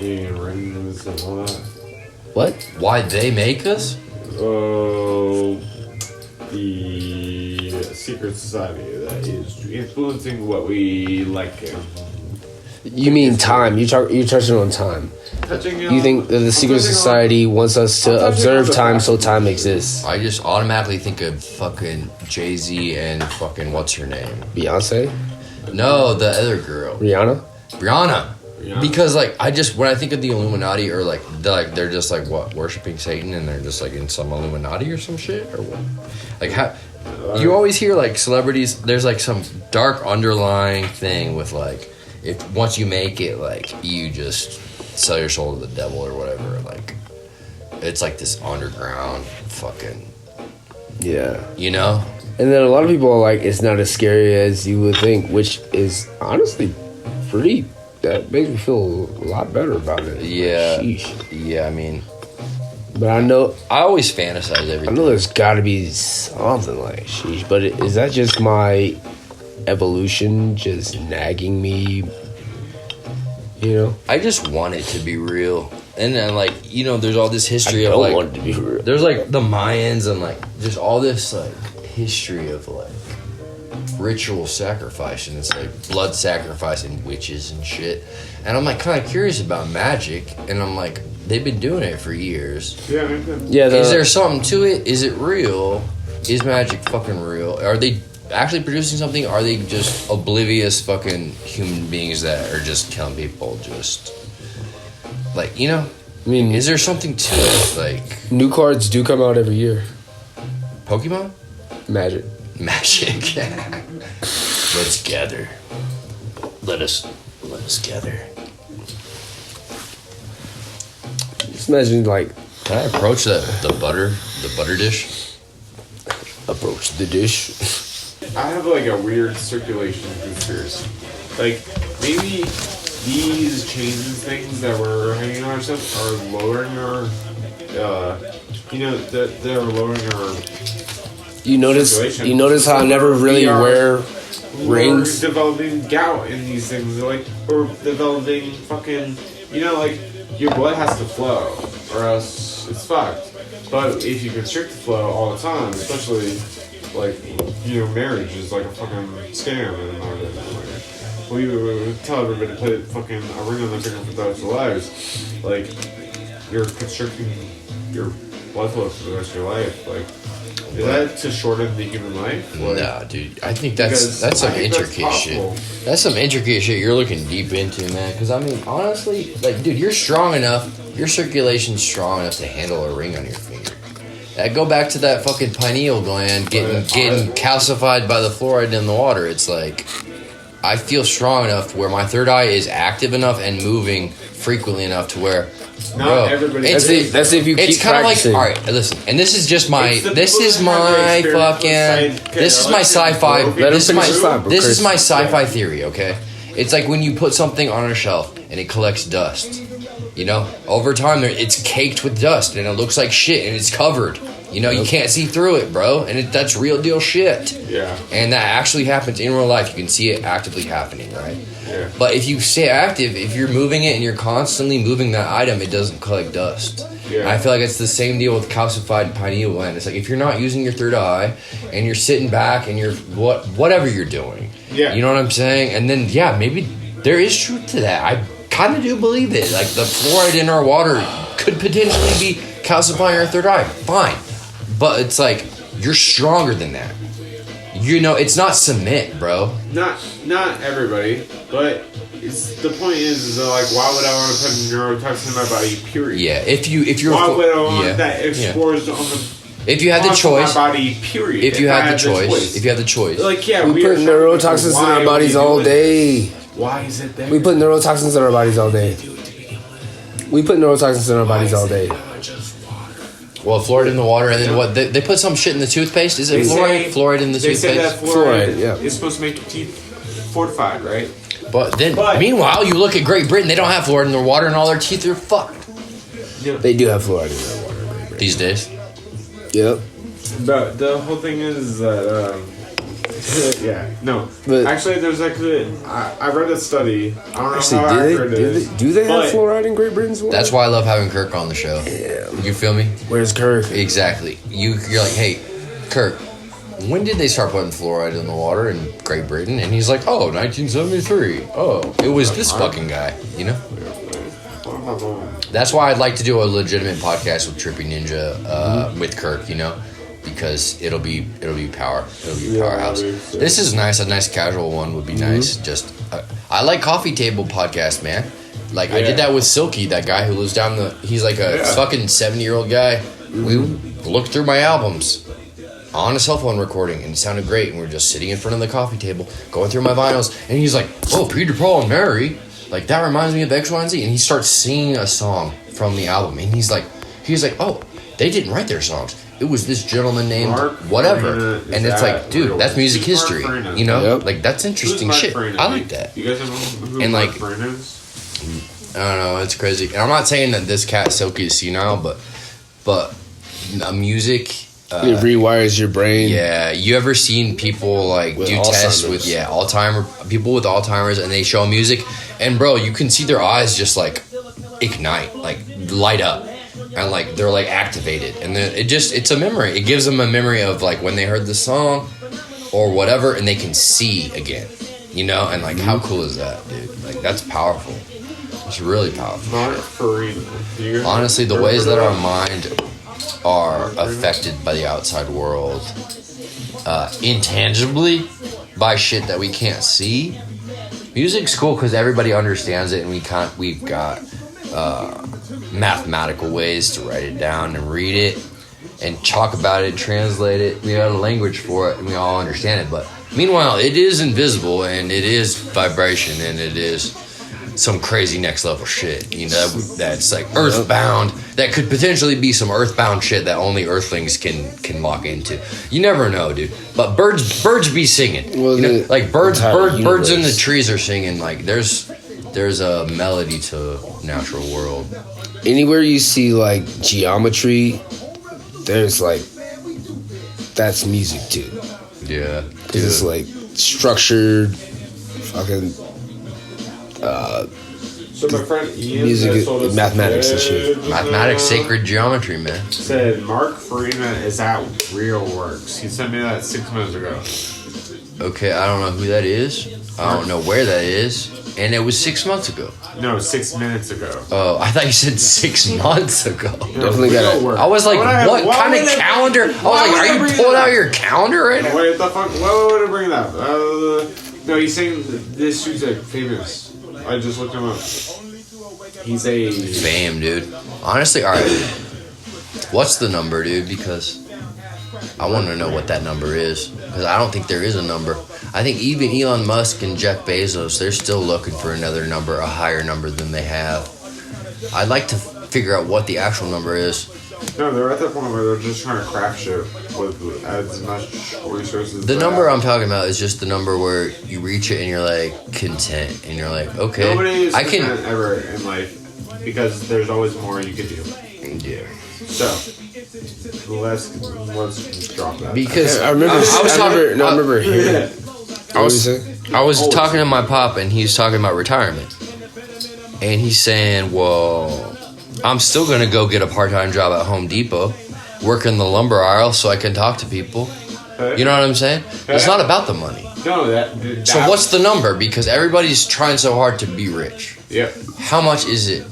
And rings and all that. What? Why they make us? Oh, the secret society that is influencing what we like. You mean time? You're touching on time. You think that the secret society wants us to observe time so time exists? I just automatically think of fucking Jay-Z and fucking what's her name? Beyonce? No, the other girl. Rihanna? Rihanna. Because like when I think of the Illuminati, or like they're just like what, worshiping Satan, and they're just like in some Illuminati or some shit, or what? Like how you always hear like celebrities, there's like some dark underlying thing with like, if once you make it, like you just sell your soul to the devil or whatever. Like it's like this underground fucking, Yeah. you know. And then a lot of people are like, it's not as scary as you would think, which is honestly pretty. That makes me feel a lot better about it. Yeah. Sheesh. Yeah, I mean, But I always fantasize I everything. know there's got to be something like sheesh. But is that just my evolution just nagging me? You know, I just want it to be real. And then, like, you know, there's all this history I of don't like, want it to be real. there's like the Mayans and like just all this like history of like ritual sacrifice, and it's like blood sacrifice and witches and shit. And I'm like kind of curious about magic, and I'm like, they've been doing it for years. Yeah. Is there something to it? Is it real? Is magic fucking real? Are they actually producing something? Are they just oblivious fucking human beings that are just killing people? Just like, you know, I mean, is there something to it? Like new cards do come out every year. Pokemon? Magic. Magic. Let's gather. Let us gather. Just imagine like Can I approach the butter dish? approach the dish. I have like a weird circulation conspiracy. Like maybe these chains and things that we're hanging on ourselves are lowering our, they're lowering our. You notice how I never really wear rings. We're developing gout in these things. Like we're developing fucking, like your blood has to flow or else it's fucked. But if you constrict the flow all the time, especially like marriage is like a fucking scam, and we would tell everybody to put fucking a ring on their finger for the rest of their lives. Like you're constricting your blood flow for the rest of your life. Like is that to shorten the human life? Like, Nah, dude. I think that's some intricate shit. That's some intricate shit you're looking deep into, man. Because I mean, honestly, like, dude, you're strong enough. Your circulation's strong enough to handle a ring on your finger. Go back to that fucking pineal gland getting calcified by the fluoride in the water. It's like, I feel strong enough where my third eye is active enough and moving frequently enough to where, not everybody. That's if you keep it's kind of like, practicing. all right, listen, and this is just my, It's the this people is that have the my experience fucking, with this is my sci-fi, Let him this is my, finish his thought, bro, this is Chris. my sci-fi theory, okay? It's like when you put something on a shelf and it collects dust, over time it's caked with dust and it looks like shit and it's covered. You can't see through it, bro, and that's real deal shit. Yeah. And that actually happens in real life. You can see it actively happening, right? Yeah. But if you stay active, if you're moving it and you're constantly moving that item, it doesn't collect dust. Yeah. And I feel like it's the same deal with calcified pineal gland. It's like if you're not using your third eye and you're sitting back and you're whatever you're doing. Yeah. You know what I'm saying? And then maybe there is truth to that. I kind of do believe it. Like the fluoride in our water could potentially be calcifying our third eye. Fine. But it's like you're stronger than that. It's not cement, bro. Not everybody, but the point is like, why would I want to put neurotoxin in my body? Period. Yeah, if you're why would I want that exposed on the? If you had the choice, my body. Period. If you had the choice, like we put neurotoxins in our bodies all day. Why is it there? We put neurotoxins in our bodies all day. We put neurotoxins in our bodies all day. Well, fluoride in the water, and then what? They put some shit in the toothpaste. Is it fluoride? Fluoride in the They toothpaste. say that fluoride yeah. is supposed to make your teeth fortified, right? But meanwhile, you look at Great Britain; they don't have fluoride in their water, and all their teeth are fucked They do have fluoride in their water. these days. Yep. But the whole thing is that, But- actually, there's I read a study. I don't know how accurate it is. Do they have but- fluoride in Great Britain's water? That's why I love having Kirk on the show. Yeah. You feel me? Where's Kirk? Exactly. You're like, hey, Kirk, when did they start putting fluoride in the water in Great Britain? And he's like, oh, 1973. Oh, it was this fucking guy, you know? That's why I'd like to do a legitimate podcast with Trippy Ninja, with Kirk, you know? Because it'll be powerhouse. This is nice. A nice casual one would be nice. Just I like coffee table podcast, man. Like I did that with Silky, that guy who lives down he's like a fucking 70-year-old guy. We looked through my albums on a cell phone recording and it sounded great, and we were just sitting in front of the coffee table going through my vinyls, and he's like, oh, Peter, Paul and Mary, like that reminds me of X, Y, and Z, and he starts singing a song from the album, and he's like, oh, they didn't write their songs. It was this gentleman named whatever. And it's like, dude, that's music history. You know? Yep. Like, that's interesting shit. I like that. You guys know who And, Mark like, Farina is? I don't know, it's crazy. And I'm not saying that this cat Silky is senile, but music. It rewires your brain. Yeah, you ever seen people like With do tests Alzheimer's. with Alzheimer people with Alzheimer's, and they show music, and bro, you can see their eyes just like ignite, like light up, and like they're like activated, and then it's a memory. It gives them a memory of like when they heard the song or whatever, and they can see again, you know, and like how cool is that, dude? Like that's powerful. It's really powerful. Mark Farina. Honestly, the ways that our mind are affected by the outside world intangibly by shit that we can't see. Music's cool because everybody understands it, and we've got mathematical ways to write it down and read it and talk about it, translate it. We got a language for it, and we all understand it. But meanwhile, it is invisible, and it is vibration, and it is some crazy next level shit, you know, that's like earthbound, that could potentially be some earthbound shit that only earthlings can lock into. You never know, dude. But birds be singing. Well, you know, like birds in the universe. trees are singing. Like there's a melody to natural world. Anywhere you see like geometry, there's like that's music too. Yeah, Because it's like structured, fucking So my friend Ian music, that told us mathematics and shit. mathematics, sacred geometry, man. said Mark Farina is at Real Works. He sent me that 6 minutes ago. Okay, I don't know who that is. I don't know where that is, and it was 6 months ago. No, 6 minutes ago. Oh, I thought you said 6 months ago. Definitely got it. I was like, what kind of calendar? I was like, are you pulling out your calendar right now? Wait, the fuck? Why would I bring it up? No, he's saying this dude's like famous. I just looked him up. He's a Fame, dude. Honestly, all right. What's the number, dude? Because I want to know what that number is. Because I don't think there is a number. I think even Elon Musk and Jeff Bezos, they're still looking for another number, a higher number than they have. I'd like to figure out what the actual number is. No, they're at that point where they're just trying to craft shit with as much resources. The number I'm talking about is just the number where you reach it and you're like content and you're like, okay, Nobody is I content can. ever in life because there's always more you can do. Yeah. So let's drop that. Because I remember. I remember hearing it. I was, What were you saying? I was talking to my pop, and he's talking about retirement. And he's saying, well, I'm still going to go get a part-time job at Home Depot, work in the lumber aisle so I can talk to people. You know what I'm saying? It's not about the money. No, that So what's the number? Because everybody's trying so hard to be rich. Yep. How much is it?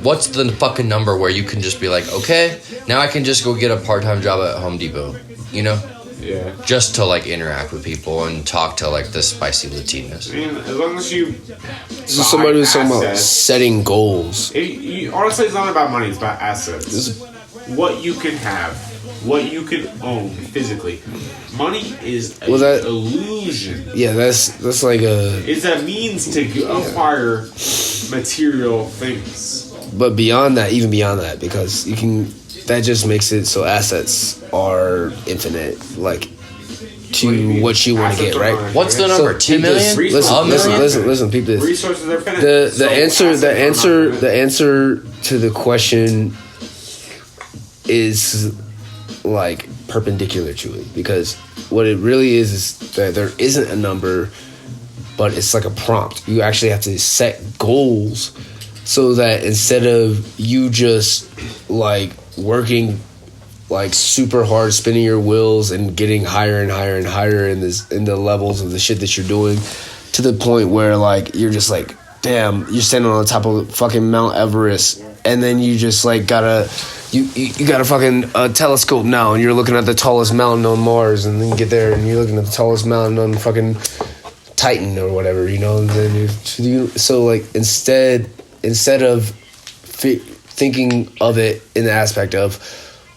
What's the fucking number where you can just be like, okay, now I can just go get a part-time job at Home Depot, you know? Yeah. Just to like interact with people and talk to like the spicy Latinas. I mean, as long as you. This is somebody who's talking about setting goals. Honestly, it's not about money. It's about assets. What you can have, what you can own physically. Money is an illusion. Yeah, that's like a. It's a means to acquire material things. But beyond that, even beyond that, because you can. That just makes it so assets are infinite, like to what you want to get, right? What's the number? 10 million? Listen, peep this. Resources are finite. The answer to the question is like perpendicular to it, because what it really is that there isn't a number, but it's like a prompt. You actually have to set goals so that instead of you just like working like super hard, spinning your wheels and getting higher and higher and higher in the levels of the shit that you're doing, to the point where like you're just like, damn, you're standing on the top of fucking Mount Everest, and then you just like gotta you got a fucking telescope now, and you're looking at the tallest mountain on Mars, and then you get there and you're looking at the tallest mountain on fucking Titan or whatever, you know. And then so like instead of thinking of it in the aspect of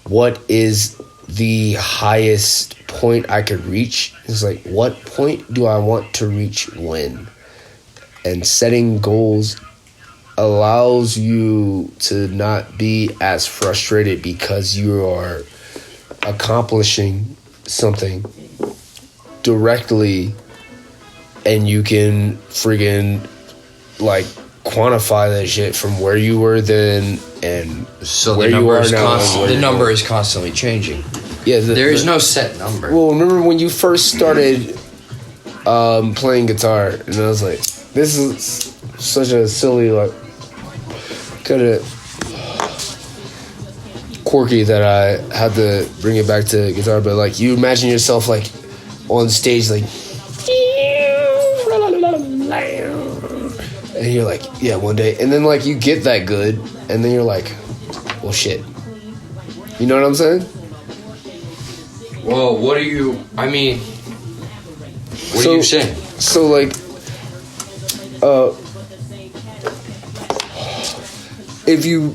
what is the highest point I could reach, it's like, what point do I want to reach when? And setting goals allows you to not be as frustrated because you are accomplishing something directly, and you can friggin' like quantify that shit from where you were then and So where the you number are is now. the number is constantly changing. Yeah, There is no set number. Well, remember when you first started playing guitar, and I was like, this is such a silly, like, kind of quirky that I had to bring it back to guitar, but like you imagine yourself like on stage, like, and you're like, yeah, one day, and then like you get that good, and then you're like, well, shit. You know what I'm saying? Well, what are you? I mean, what are you saying? So like, if you,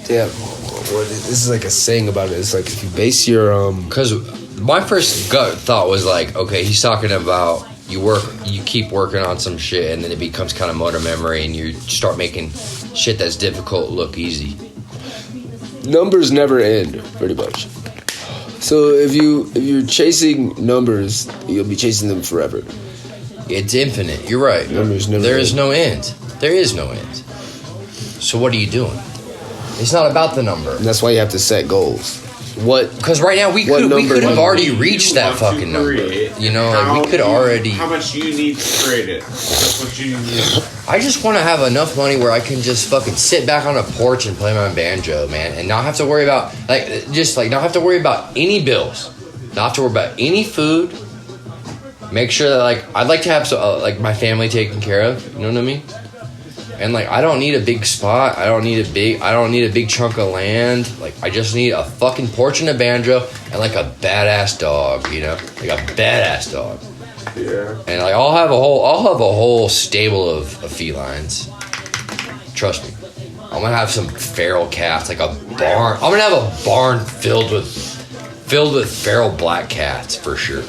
damn, this is like a saying about it. It's like if you base your Because my first gut thought was like, okay, he's talking about you keep working on some shit, and then it becomes kind of motor memory, and you start making shit that's difficult look easy. numbers never end, pretty much. So if you're chasing numbers, you'll be chasing them forever. It's infinite. You're right. Numbers never There end. is no end. There is no end. So what are you doing? It's not about the number. And that's why you have to set goals. What? Because right now we What could number have do already You reached want that to fucking number. create, You know, how like we could you- already. How much you need to create it? That's what you need. I just want to have enough money where I can just fucking sit back on a porch and play my banjo, man, and not have to worry about not have to worry about any bills, not have to worry about any food. Make sure that like I'd like to have like my family taken care of. You know what I mean? And like I don't need a big spot. I don't need a big chunk of land. Like I just need a fucking porch and a banjo and like a badass dog. You know, like a badass dog. Yeah. And like I'll have a whole stable of felines. Trust me. I'm gonna have some feral cats, like a barn. I'm gonna have a barn filled with feral black cats for sure.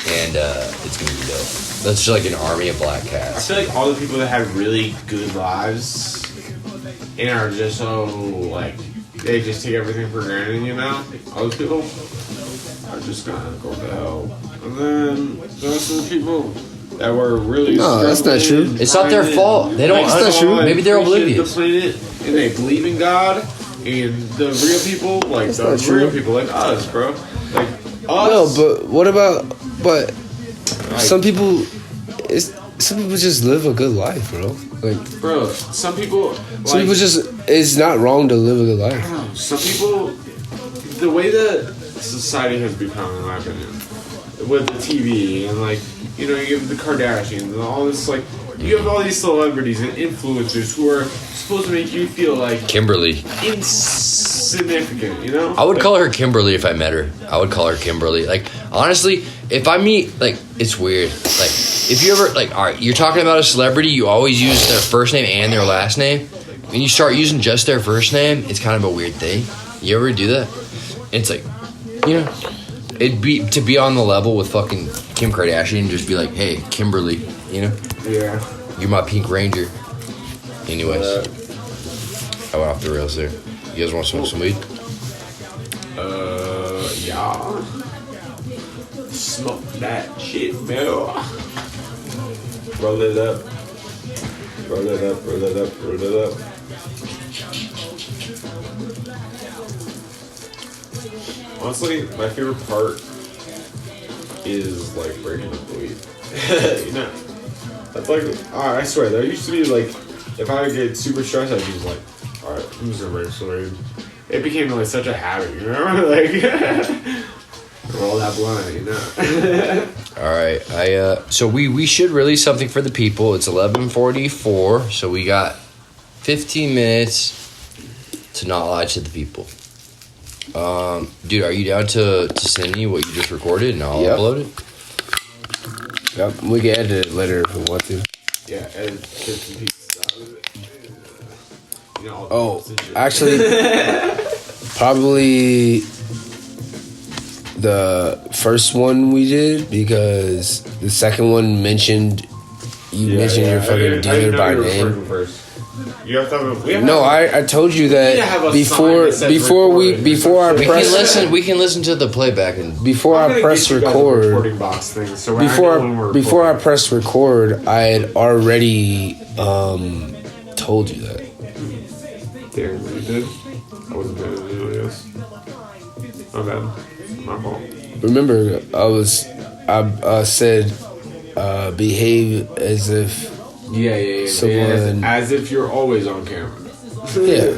And it's gonna be dope. That's just like an army of black I cats. feel like all the people that have really good lives and are just so like they just take everything for granted, you know? All those people are just gonna go to hell. And then there's some people that were really No, that's not struggling, true. It's not their grinding, fault. They don't. like, That's not true. Maybe they're appreciate oblivious. the planet and they believe in God, and the real people, like That's the not real true. people, like us, bro, like No, us. but what about? But some people just live a good life, bro. Like Bro, some people, some people just, it's not wrong to live a good life. some people, the way that society has become, in my opinion, with the TV and like, you know, you have the Kardashians and all this, like, you have all these celebrities and influencers who are supposed to make you feel like Kimberly. insignificant, you know? I would call her Kimberly if I met her. I would call her Kimberly. Like, honestly, if I meet, like, it's weird. Like, if you ever, like, all right, you're talking about a celebrity, you always use their first name and their last name. When you start using just their first name, it's kind of a weird thing. You ever do that? It's like, you know, it'd be to be on the level with fucking Kim Kardashian and just be like, hey, Kimberly, you know? Yeah. You're my Pink Ranger. Anyways, I went off the rails there. You guys want to smoke some weed? Yeah. Smoke that shit, Bill. Roll it up. Roll it up, roll it up, roll it up. Honestly, my favorite part is like breaking up the weed. You know? That's like, I swear, there used to be like, if I would get super stressed, I'd just like, alright, thought it was a race sword. It became like such a habit, you know? Like, roll that blunt, you know? All right, so we should release something for the people. It's 11:44, so we got 15 minutes to not lie to the people. Dude, are you down to send me what you just recorded and I'll upload it? Yep, we can edit it later if we want to. Yeah, and 15 pieces out of it. You know, Oh, actually, probably the first one we did, because the second one mentioned mentioned your fucking dealer by name. First. You have to have No, I told you that before I press We can listen to the playback and before I press record. Box thing, so Before I press record, I had already told you that. Damn, you did? I wasn't paying attention, I guess. My bad. My fault. Remember, I said behave as if someone. As if you're always on camera. Yeah.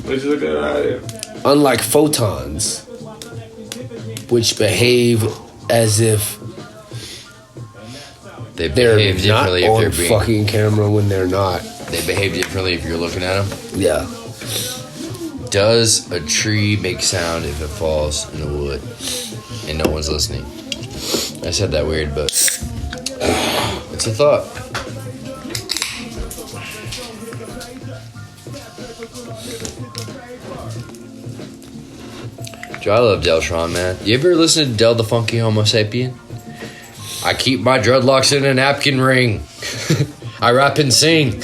Which is a good idea. Unlike photons, which behave as if they they're behave not differently if on they're being. fucking camera when they're not. They behave differently if you're looking at them. Yeah. Does a tree make sound if it falls in the wood and no one's listening? I said that weird, but it's a thought. Dude, I love Deltron, man. You ever listen to Del the Funky Homo Sapien? I keep my dreadlocks in a napkin ring. I rap and sing.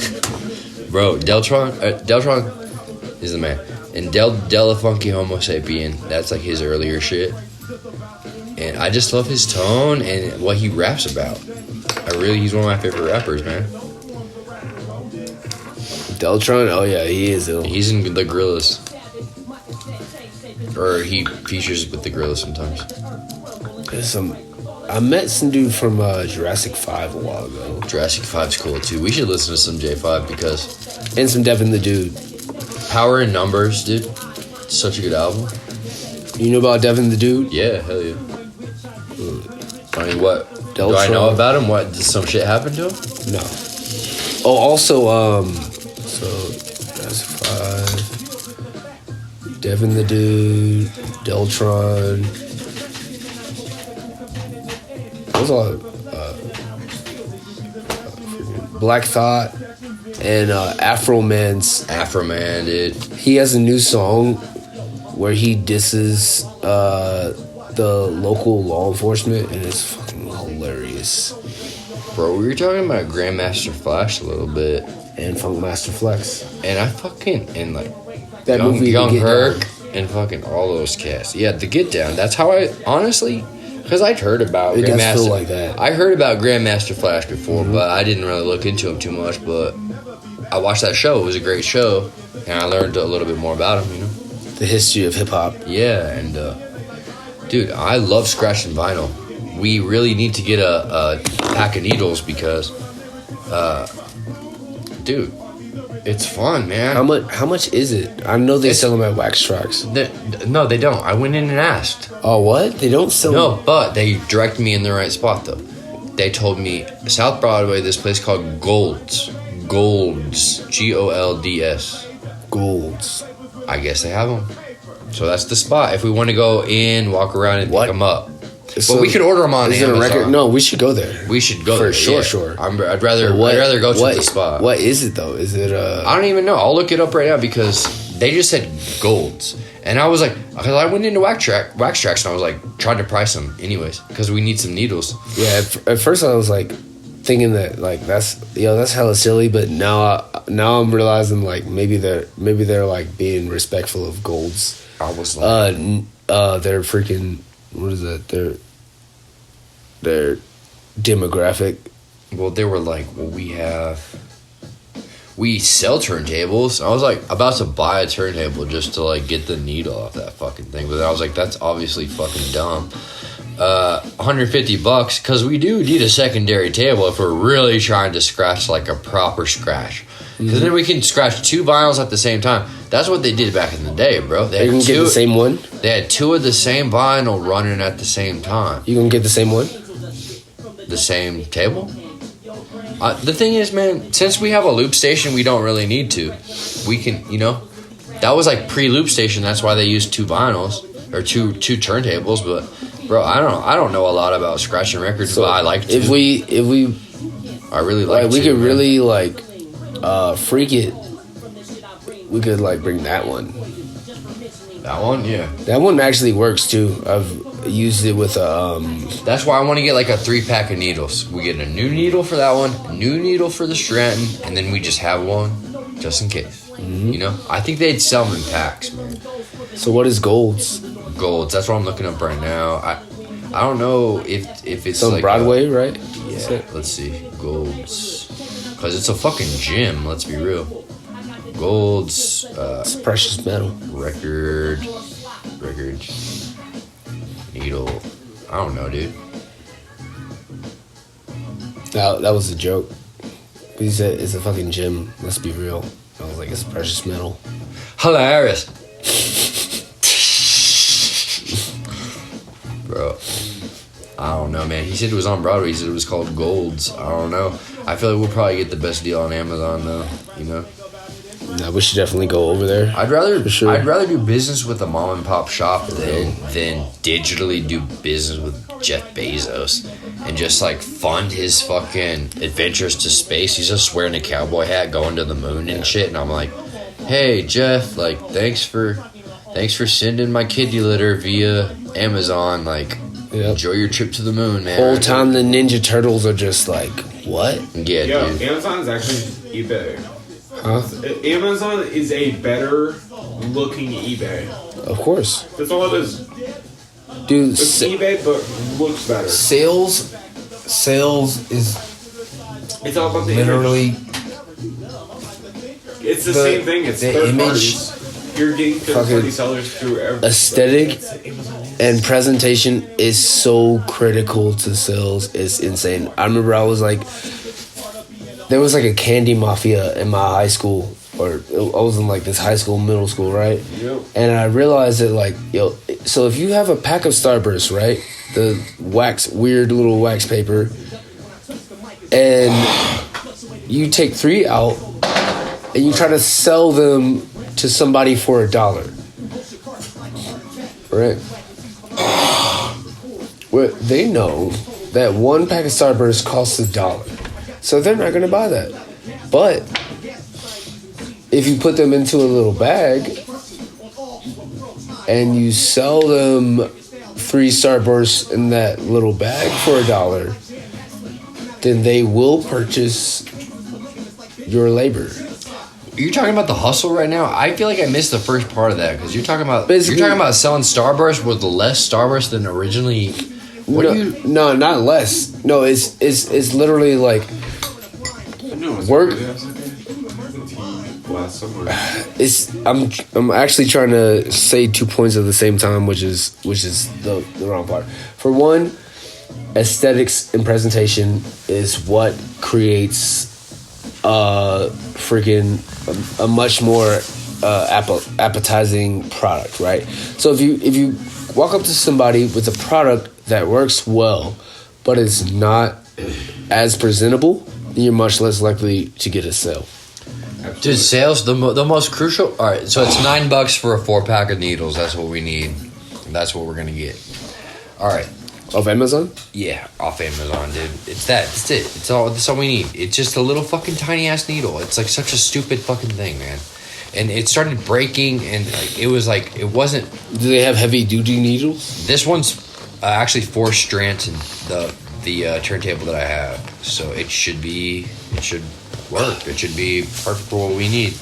Bro, Deltron is the man. And Del the Funky Homo Sapien, that's like his earlier shit. And I just love his tone and what he raps about. He's one of my favorite rappers, man. Deltron, oh yeah, he is ill. He's in the Gorillas. Or he features with the Gorillas sometimes. I met some dude from Jurassic 5 a while ago. Jurassic 5's cool too. We should listen to some J5 because... And some Devin the Dude. Power in Numbers, dude. Such a good album. You know about Devin the Dude? Yeah, hell yeah. I mean, what? Deltron. Do I know about him? What? Did some shit happen to him? No. Oh, also, so Jurassic 5, Devin the Dude, Deltron. Those are Black Thought and Afro Man, dude. He has a new song where he disses the local law enforcement, and it's fucking hilarious. Bro, we were talking about Grandmaster Flash a little bit. And Funkmaster Flex. And I fucking... And like... That movie, Young The Get Herc Down. and fucking all those casts. Yeah, The Get Down. That's how I... Honestly... Because I'd heard about It does Grandmaster... feel like that. I heard about Grandmaster Flash before, but I didn't really look into him too much. But I watched that show. It was a great show. And I learned a little bit more about him, you know? The history of hip-hop. Yeah, and... dude, I love scratching vinyl. We really need to get a pack of needles because... dude... It's fun, man. How much is it? I know they sell them at Wax Tracks. No, they don't. I went in and asked. Oh, what? They don't sell No, but they directed me in the right spot, though. They told me, South Broadway, this place called Golds. Golds. Golds. Golds. I guess they have them. So that's the spot. If we want to go in, walk around, and pick them up. So but we could order them on is it Amazon. a record? No, we should go there. We should go for there. sure. Yeah. Sure. I'd rather go to the spot. What is it though? Is it I don't even know. I'll look it up right now because they just said Golds, and I was like, because I went into Wax Tracks and I was like trying to price them anyways because we need some needles. Yeah. At first I was like thinking that like that's hella silly, but now I'm realizing like maybe they're like being respectful of Golds. I was like, they're freaking what is that? Their demographic. Well, they were like, well, we sell turntables. I was like about to buy a turntable just to like get the needle off that fucking thing, but then I was like, that's obviously fucking dumb. $150 because we do need a secondary table if we're really trying to scratch like a proper scratch. Because then we can scratch 2 vinyls at the same time. That's what they did back in the day, bro. You can get the same one. They had 2 of the same vinyl running at the same time. You can get the same one. The same table. The thing is, man, since we have a loop station, we don't really need to. We can, that was like pre-loop station. That's why they used 2 vinyls or two turntables. But bro, I don't know a lot about scratching records, but I like to. If we I really like. we to, could man. really freak it. We could bring that one. That one, yeah. That one actually works too. I've used it with That's why I want to get like a 3-pack of needles. We get a new needle for that one, a new needle for the Stratton, and then we just have one just in case. I think they'd sell them in packs, man. So what is Gold's? Golds. That's what I'm looking up right now. I don't know if it's It's on like Broadway, right? Yeah. Let's see. Golds. Because it's a fucking gym. Let's be real. Golds. It's precious metal. Record. Needle. I don't know, dude. That was a joke. He said it's a fucking gym. Let's be real. I was like, it's precious metal. Hilarious. Bro. I don't know, man. He said it was on Broadway. He said it was called Golds. I don't know. I feel like we'll probably get the best deal on Amazon, though. Yeah, we should definitely go over there. I'd rather For sure. I'd rather do business with a mom and pop shop than digitally do business with Jeff Bezos and just fund his fucking adventures to space. He's just wearing a cowboy hat, going to the moon and shit. And I'm like, hey Jeff, thanks for sending my kitty litter via Amazon. Enjoy your trip to the moon, man. Whole time the Ninja Turtles are just like, what? Yeah, Yo, dude. Amazon is actually eBay. Huh? Amazon is a better looking eBay. Of course. That's all it is. Dude, It's eBay, but looks better. sales is It's all about the literally image. It's the the- same thing. It's the third image, parties. You're getting third fucking party sellers through every aesthetic and presentation is so critical to sales. It's insane. I remember there was a candy mafia in my high school, or I was in this high school, middle school, right? Yep. And I realized that so if you have a pack of Starburst, right, the weird little wax paper, and you take 3 out and you try to sell them to somebody for $1, right? Well, they know that 1 pack of Starburst costs $1. So they're not going to buy that. But if you put them into a little bag and you sell them 3 Starbursts in that little bag for $1, then they will purchase your labor. Are you talking about the hustle right now? I feel like I missed the first part of that because you're talking about Basically- selling Starburst with less Starburst than originally. No, not less. No, it's literally work. I'm actually trying to say 2 points at the same time, which is the wrong part. For one, aesthetics and presentation is what creates a much more appetizing product, right? So if you walk up to somebody with a product that works well, but it's not as presentable, then you're much less likely to get a sale. Dude, sales the most crucial. All right, so it's $9 for a 4-pack of needles. That's what we need. That's what we're gonna get. All right. Of Amazon? Yeah, off Amazon, dude. It's that. That's it. That's all we need. It's just a little fucking tiny ass needle. It's such a stupid fucking thing, man. And it started breaking, and it wasn't. Do they have heavy duty needles? This one's actually 4 strands in the turntable that I have, so it should work. It should be perfect for what we need.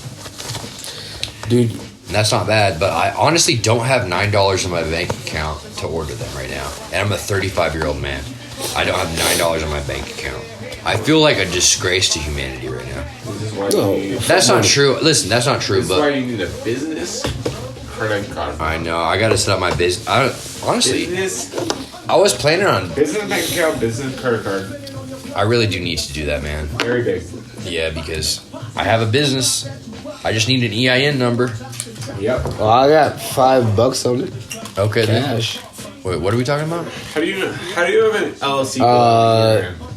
Dude, And that's not bad, but I honestly don't have $9 in my bank account to order them right now. And I'm a 35-year-old man. I don't have $9 in my bank account. I feel like a disgrace to humanity right now. This is why No. you need, That's not true. Listen, that's not true, this is why but you need a business credit card. I know. I got to set up my business. Honestly, Business I was planning on. bank account, business credit card. I really do need to do that, man. Very big. Yeah, because I have a business. I just need an EIN number. Yep. Well, I got $5 on it. Okay, then. Cash. Wait, what are we talking about? How do you have an LLC?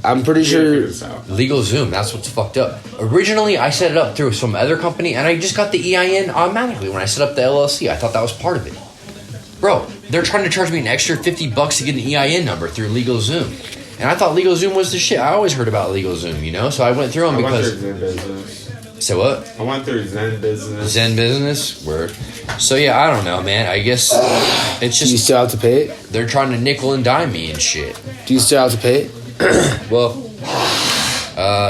I'm pretty sure. Legal Zoom. That's what's fucked up. Originally, I set it up through some other company, and I just got the EIN automatically when I set up the LLC. I thought that was part of it. Bro, they're trying to charge me an extra $50 to get an EIN number through Legal Zoom. And I thought Legal Zoom was the shit. I always heard about Legal Zoom, you know? So I went through them because... Zen Business. So what? I went through Zen Business. Zen Business? Word. So yeah, I don't know, man. I guess it's Do you just... still have to pay it? They're trying to nickel and dime me and shit. Do you still have to pay it? Well,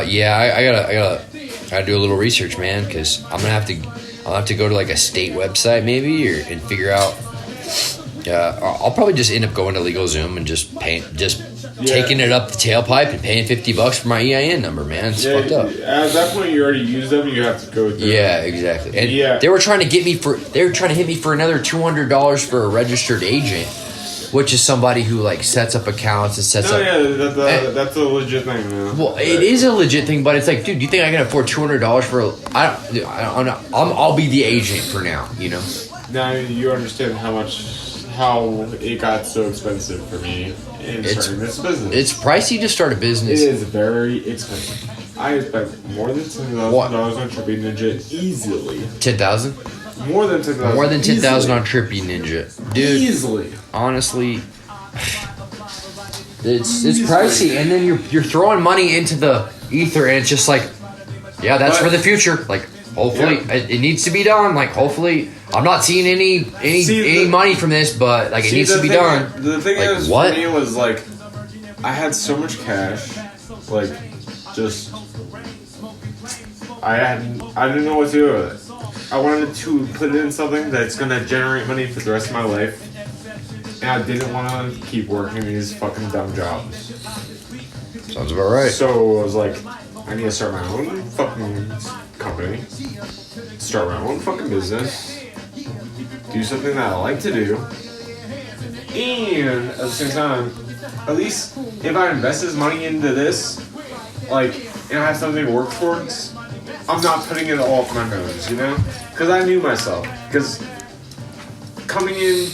yeah, I gotta do a little research, man, because I'll have to go to like a state website maybe, and figure out. I'll probably just end up going to LegalZoom and just taking it up the tailpipe and paying $50 for my EIN number, man. It's fucked up. At that point, you already used them. You have to go through. Yeah, exactly. And they were trying to hit me for another $200 for a registered agent, which is somebody who like sets up accounts and sets up. Yeah, that's a legit thing, man. Well, it is a legit thing, but it's like, dude, do you think I can afford $200 for? I'll be the agent for now, you know. Now you understand how it got so expensive for me in starting this business. It's pricey to start a business. It is very expensive. I spent more than $10,000 on Trippy Ninja easily. 10,000. More than 10,000. More than 10,000 on Trippy Ninja, dude. Easily. Honestly, it's pricey, and then you're throwing money into the ether, and it's just like, yeah, that's for the future. Like, hopefully, it needs to be done. Like, hopefully, I'm not seeing any money from this, but like, it needs to be done. The thing like, is, what? for me was like, I had so much cash, like, just I didn't know what to do with it. I wanted to put it in something that's gonna generate money for the rest of my life, and I didn't want to keep working these fucking dumb jobs. Sounds about right. So I was like, I need to start my own fucking company, start my own fucking business, do something that I like to do, and at the same time, at least if I invest this money into this, like, and I have something to work towards, I'm not putting it all off my nose, you know? Because I knew myself. Because coming in,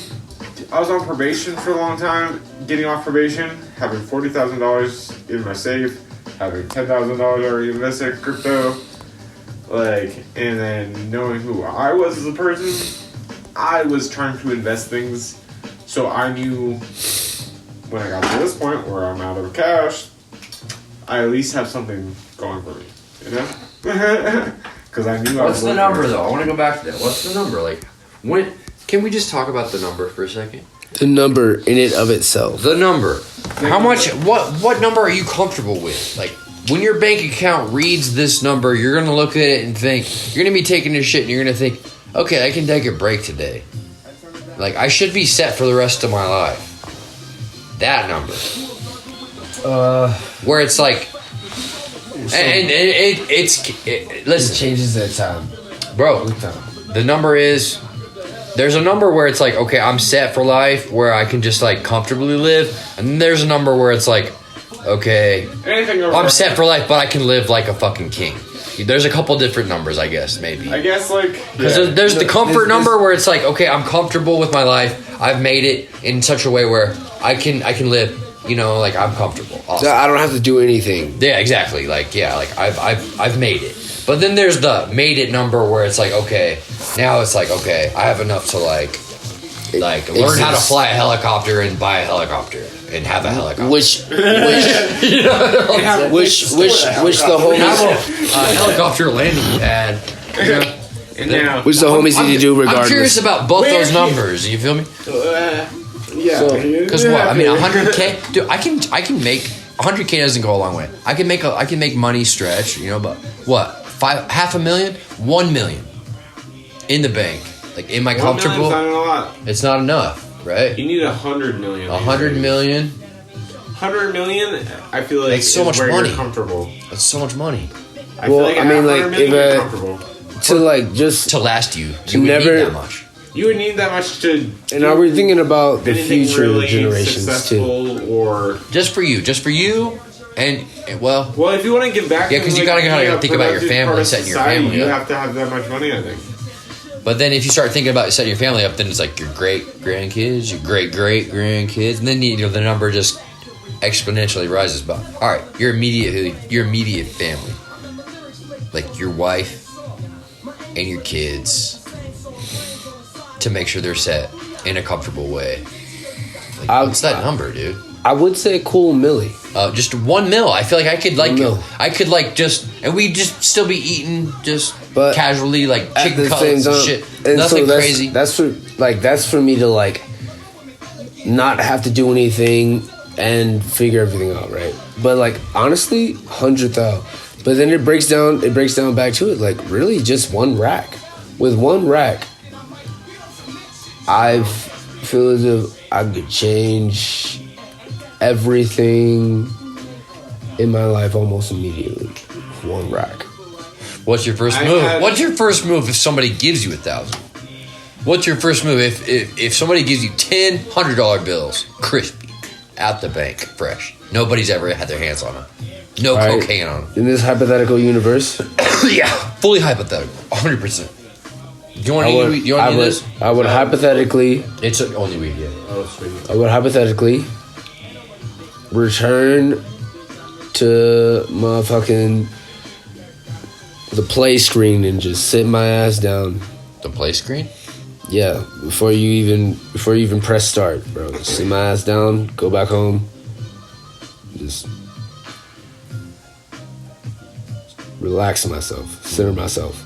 I was on probation for a long time, getting off probation, having $40,000 in my safe, having $10,000 already invested in crypto, like, and then knowing who I was as a person, I was trying to invest things, so I knew when I got to this point where I'm out of cash, I at least have something going for me, you know? Because I knew I was. What's the number though? I want to go back to that. What's the number? Like, when can we just talk about the number for a second? The number in it of itself. The number. How much? What number are you comfortable with? Like, when your bank account reads this number, you're gonna look at it and think you're gonna be taking this shit, and you're gonna think, okay, I can take a break today. Like, I should be set for the rest of my life. That number. Where it's like. Listen, It changes at time. bro. The number is, there's a number where it's like, okay, I'm set for life, where I can just like comfortably live, and then there's a number where it's like, okay, I'm set for life, but I can live like a fucking king. There's a couple different numbers, I guess, maybe. I guess, like, because there's the comfort number where it's like, okay, I'm comfortable with my life. I've made it in such a way where I can live. You know, like, I'm comfortable. Awesome. So I don't have to do anything. Yeah, exactly. Like, yeah, like I've made it. But then there's the made it number where it's like, okay, now it's like, okay, I have enough to like learn how to fly a helicopter and buy a helicopter and have a helicopter. Which the Have homies, a helicopter landing pad. You know? which the homies need to do regardless. I'm curious about both those numbers. You feel me? yeah. Because what? I mean, 100K, dude. I can make 100K doesn't go a long way. I can make money stretch. You know, but what? $500,000, $1 million in the bank, like, am I comfortable? Not a lot. It's not enough, right? You need 100 million. 100 million. 100 million. I feel like That's so much where money. You're comfortable. That's so much money I feel like I mean, like, 100 million, if you're comfortable. to like just to last you. To You would never- need that much. You would need that much to. and are we thinking about the anything future really generations too? successful or Just for you. And well, Well, if you want to give back, Yeah, to, 'cause you like, gotta be a think about your productive family, part of setting your society, family You up. have to have that much money, I think. but then if you start thinking about setting your family up, then it's like your great grandkids, your great great grandkids, and then the number just exponentially rises. But all right, your immediate family, like your wife and your kids, to make sure they're set in a comfortable way. Like, what's that number, dude? I would say cool Millie. Just $1 million. I feel like I could $1 and we just still be eating just But casually, like At chicken the same cutlets and time, shit. and Nothing so crazy. That's for me to like not have to do anything and figure everything out, right? But like honestly, 100,000. But then it breaks down back to it. Like really, just one rack. With one rack, I feel as if I could change everything in my life almost immediately. One rack. What's your first move? What's your first move if somebody gives you 1,000? What's your first move if somebody gives you 10 $100 bills, crispy, out the bank, fresh? Nobody's ever had their hands on them. No All right. cocaine on them. In this hypothetical universe, Yeah, fully hypothetical, 100%. Do you want to eat this? I would hypothetically, It's only weed, yeah. Oh, sweet. I would hypothetically return to motherfucking the play screen and just sit my ass down. The play screen? Yeah, before you even press start, bro. Just sit my ass down, go back home, just relax myself, center myself.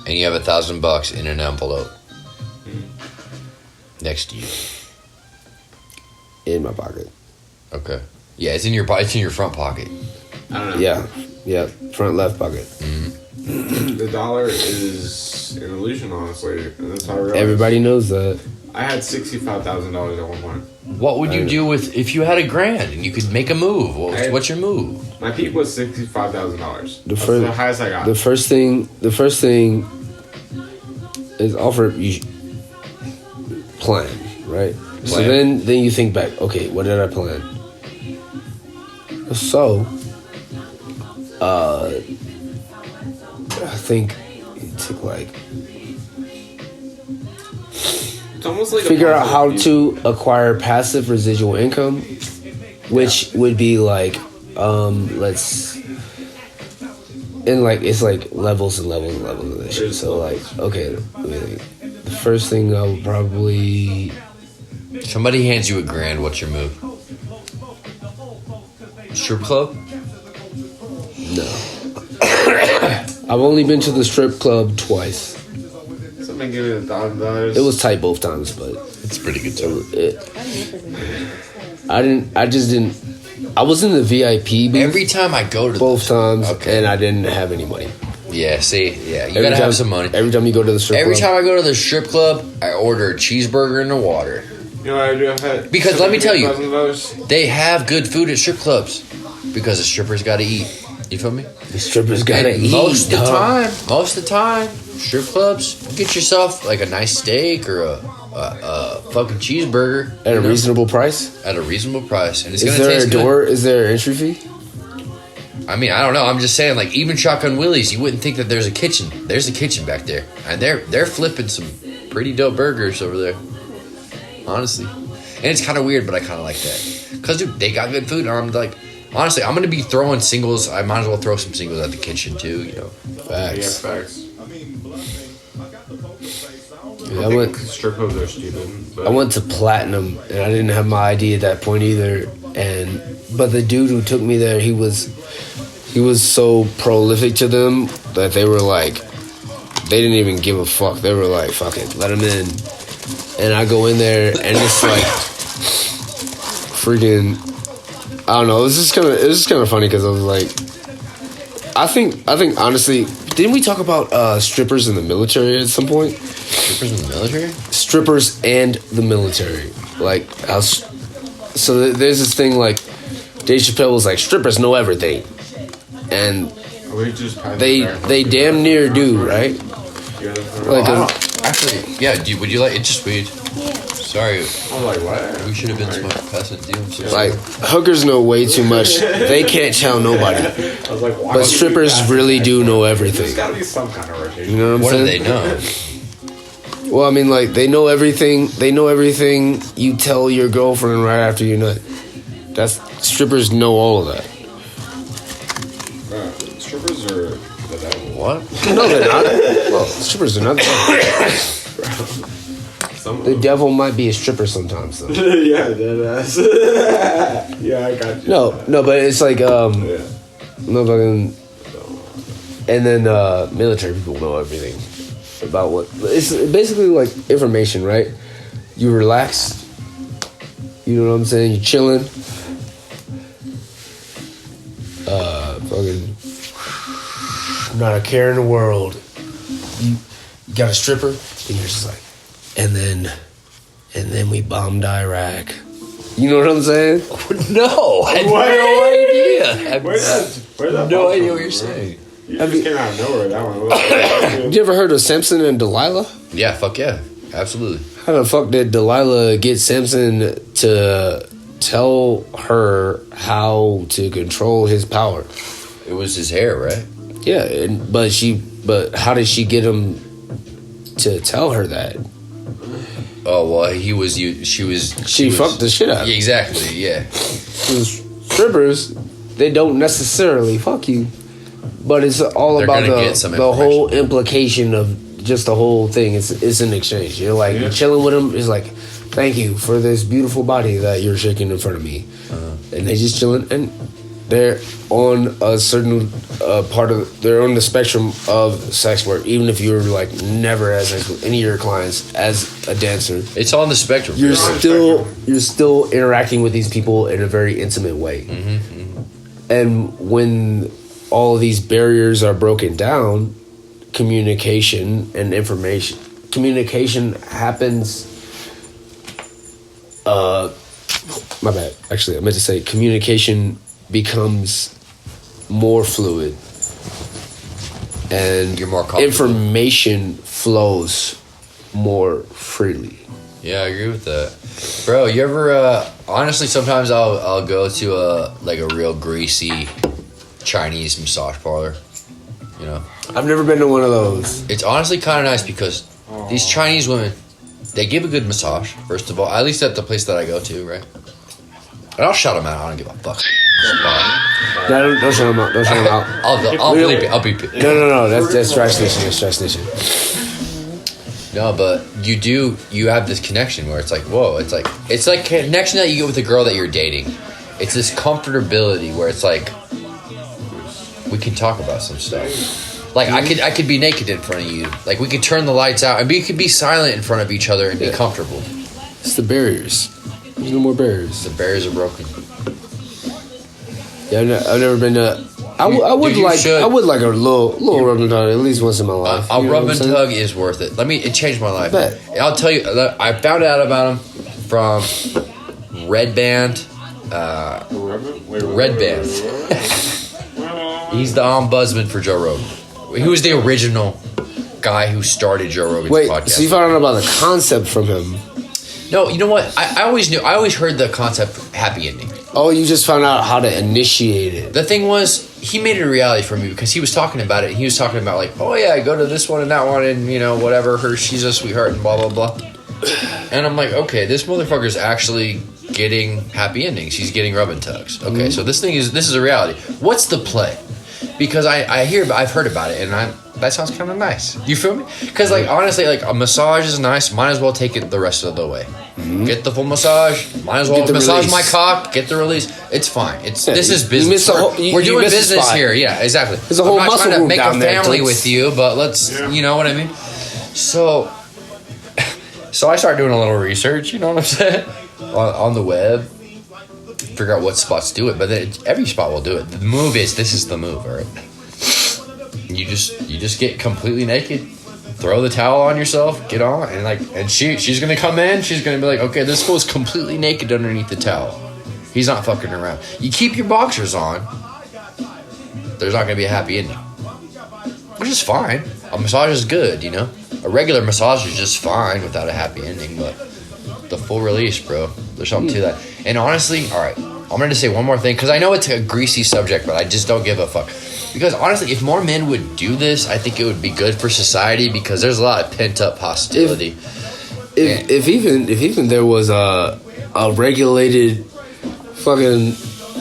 And you have $1,000 in an envelope next to you. In my pocket. Okay. Yeah, it's in your front pocket. I don't know. Yeah, front left pocket. The dollar is an illusion, honestly. And that's how I realized. Everybody knows that. I had $65,000 at one point. What would you do if you had $1,000 and you could make a move? What's your move? My peak was $65,000. The That's first- the highest I got. The first thing is offer you plan, right? So Plan. then you think back, okay, what did I plan? So I think it took like It's almost like figure a out how positive to acquire passive residual income, which would be like let's and like it's like levels and levels and levels of this shit. So like okay, let me think. The first thing I would probably Somebody hands you $1,000. What's your move? Strip club? no. I've only been to the strip club twice. Somebody give me $1,000. It was tight both times, but It's pretty good too. I was in the VIP booth Every time I go to both times, Okay. and I didn't have any money. Yeah, see, yeah, you Every gotta time- have some money. Every time you go to the strip Every club, time I go to the strip club, I order a cheeseburger and a water. You know what I do? I had Because let me tell you- $1,000. They have good food at strip clubs because the strippers got to eat. You feel me? the strippers gotta And eat. most of the dog. time, strip clubs, get yourself like a nice steak or a fucking cheeseburger At a you know, reasonable price. at a reasonable price, and it's Is gonna there a taste door? Is there an entry fee? good. I mean, I don't know. I'm just saying, like even Shotgun Willie's, you wouldn't think that there's a kitchen. There's a kitchen back there, and they're flipping some pretty dope burgers over there. Honestly, and it's kind of weird, but I kind of like that because dude, they got good food, and I'm like. Honestly, I'm gonna be throwing singles. I might as well throw some singles at the kitchen too. You know, Yeah, Facts. facts. Yeah, I think strip clubs are stupid. But I went to Platinum, and I didn't have my ID at that point either. But the dude who took me there, he was so prolific to them that they were like, they didn't even give a fuck. They were like, fuck it, let him in. And I go in there, and it's like freaking. I don't know. It was just kind of funny because I was like, I think honestly, didn't we talk about strippers in the military at some point? strippers in the military. Strippers and the military, like how. So there's this thing like Dave Chappelle was like, strippers know everything, and we just they damn near do, right? Like Actually, yeah. Would you like it's just weed? Sorry, I was like, what? we should have been passing deal. I'm so Like hookers know way too much. They can't tell nobody. I was like, why But would you strippers ask really that? do know There's everything. got to be some kind of rotation. You know what I'm What do saying? they know? Well, I mean, like they know everything. They know everything you tell your girlfriend right after you nut. That's strippers know all of that. Strippers are the devil. What? No, they're not. Well, strippers are not. Some of The them. devil might be a stripper sometimes, though. Yeah, that ass. Yeah, I got you. No, but it's like Yeah. no fucking. And then military people know everything about what it's basically like information, right? You relax. You know what I'm saying? You're chilling. Fucking not a care in the world. You got a stripper, and you're just like, and then we bombed Iraq. You know what I'm saying? No, I have no idea. Where's that No pop idea from, what you're bro? saying. You just came out of nowhere. That one. Was You ever heard of Samson and Delilah? Yeah, fuck yeah, absolutely. How the fuck did Delilah get Samson to tell her how to control his power? It was his hair, right? Yeah, but how did she get him to tell her that? Oh well, she was. She fucked the shit out of Yeah, him. exactly. Yeah. Because strippers, they don't necessarily fuck you, but it's all They're about gonna get some the whole implication of just the whole thing. It's an exchange. You're like you're chilling with them. It's like, thank you for this beautiful body that you're shaking in front of me, and they just chilling and they're on a certain they're on the spectrum of sex work. Even if you're like never had sex with any of your clients as a dancer, It's on the spectrum. you're still interacting with these people in a very intimate way. And when all of these barriers are broken down, communication and information communication happens. My bad. Actually, I meant to say communication becomes more fluid and You're more comfortable. information flows more freely. Yeah, I agree with that, bro. You ever? Honestly, sometimes I'll go to a real greasy Chinese massage parlor. You know, I've never been to one of those. it's honestly kind of nice because these Chinese women, they give a good massage. First of all, at least at the place that I go to, right? And I'll shout them out. I don't give a fuck. No, don't show them out. Don't show them out. I'll bleep it. I'll bleep it. No. That's trash station. That's trash station. No, but you have this connection where it's like, whoa, it's like connection that you get with a girl that you're dating. It's this comfortability where it's like we can talk about some stuff. Like I could be naked in front of you. Like we could turn the lights out and we could be silent in front of each other and be comfortable. It's the barriers. There's no more barriers. The barriers are broken. Yeah, I've never been to. I would you like. should. I would like a little rub and tug at least once in my life. A You know rub what and I'm saying? tug is worth it. It changed my life. Bet. I'll tell you. I found out about him from Red Band. Red Band. He's the ombudsman for Joe Rogan. He was the original guy who started Joe Rogan's Wait, podcast. so you found out about the concept from him? No, you know what? I always knew. I always heard the concept happy ending. Oh, you just found out how to initiate it. The thing was, he made it a reality for me because he was talking about it. He was talking about like, oh yeah, I go to this one and that one and whatever. She's a sweetheart and blah blah blah. And I'm like, okay, this motherfucker's actually getting happy endings. He's getting rub and tugs. Okay, so this is a reality. What's the play? Because I've heard about it and that sounds kind of nice. You feel me? Because like honestly, like a massage is nice. Might as well take it the rest of the way. Get the full massage. Might as well Get the massage release. my cock. Get the release. It's fine. This is you business. missed the whole- you- We're you doing missed the business spot. here. Yeah, exactly. There's a whole I'm not muscle trying to group make a down there, family Toots. with you, but let's, you know what I mean. So I started doing a little research. You know what I'm saying on the web. Figure out what spots do it, but then every spot will do it. The move is this is the move, all right? You just get completely naked, throw the towel on yourself, get on, and she's gonna come in. She's gonna be like, okay, this fool's completely naked underneath the towel. He's not fucking around. You keep your boxers on. There's not gonna be a happy ending, which is fine. A massage is good, A regular massage is just fine without a happy ending, but the full release, bro. There's something to that. And honestly, all right, I'm going to say one more thing because I know it's a greasy subject, but I just don't give a fuck. Because honestly, if more men would do this, I think it would be good for society because there's a lot of pent up hostility. If even there was a regulated fucking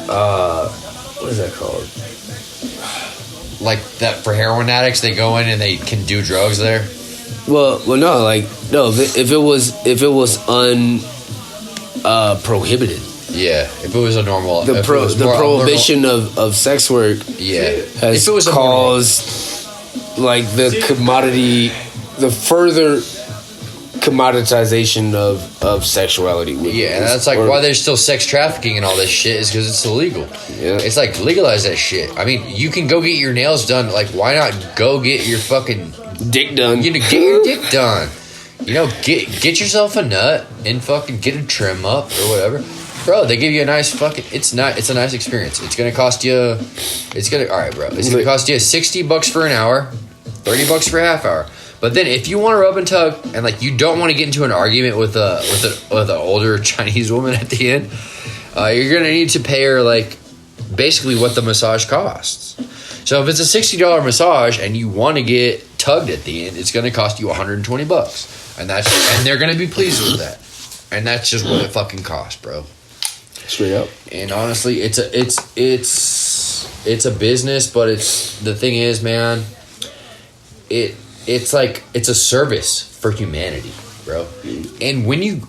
what is that called? Like that for heroin addicts, they go in and they can do drugs there. Well, no, like no. If it was prohibited. Yeah, if it was a normal, The prohibition of sex work. Yeah, has if it was caused like the further commoditization of sexuality. Yeah, and that's like why there's still sex trafficking and all this shit is because it's illegal. Yeah, it's like legalize that shit. I mean, you can go get your nails done. Like, why not go get your fucking dick done? You know, get your dick done. You know, get yourself a nut and fucking get a trim up or whatever. Bro, they give you a nice fucking. It's a nice experience. It's gonna cost you. All right, bro. It's gonna cost you $60 for an hour, $30 for a half hour. But then, if you want to rub and tug, and like you don't want to get into an argument with an older Chinese woman at the end, you're gonna need to pay her like basically what the massage costs. So if it's a $60 massage and you want to get tugged at the end, it's gonna cost you $120, and they're gonna be pleased with that, and that's just what it fucking costs, bro. Straight up. And honestly, it's a business, but the thing is, man, it's like it's a service for humanity, bro. And when you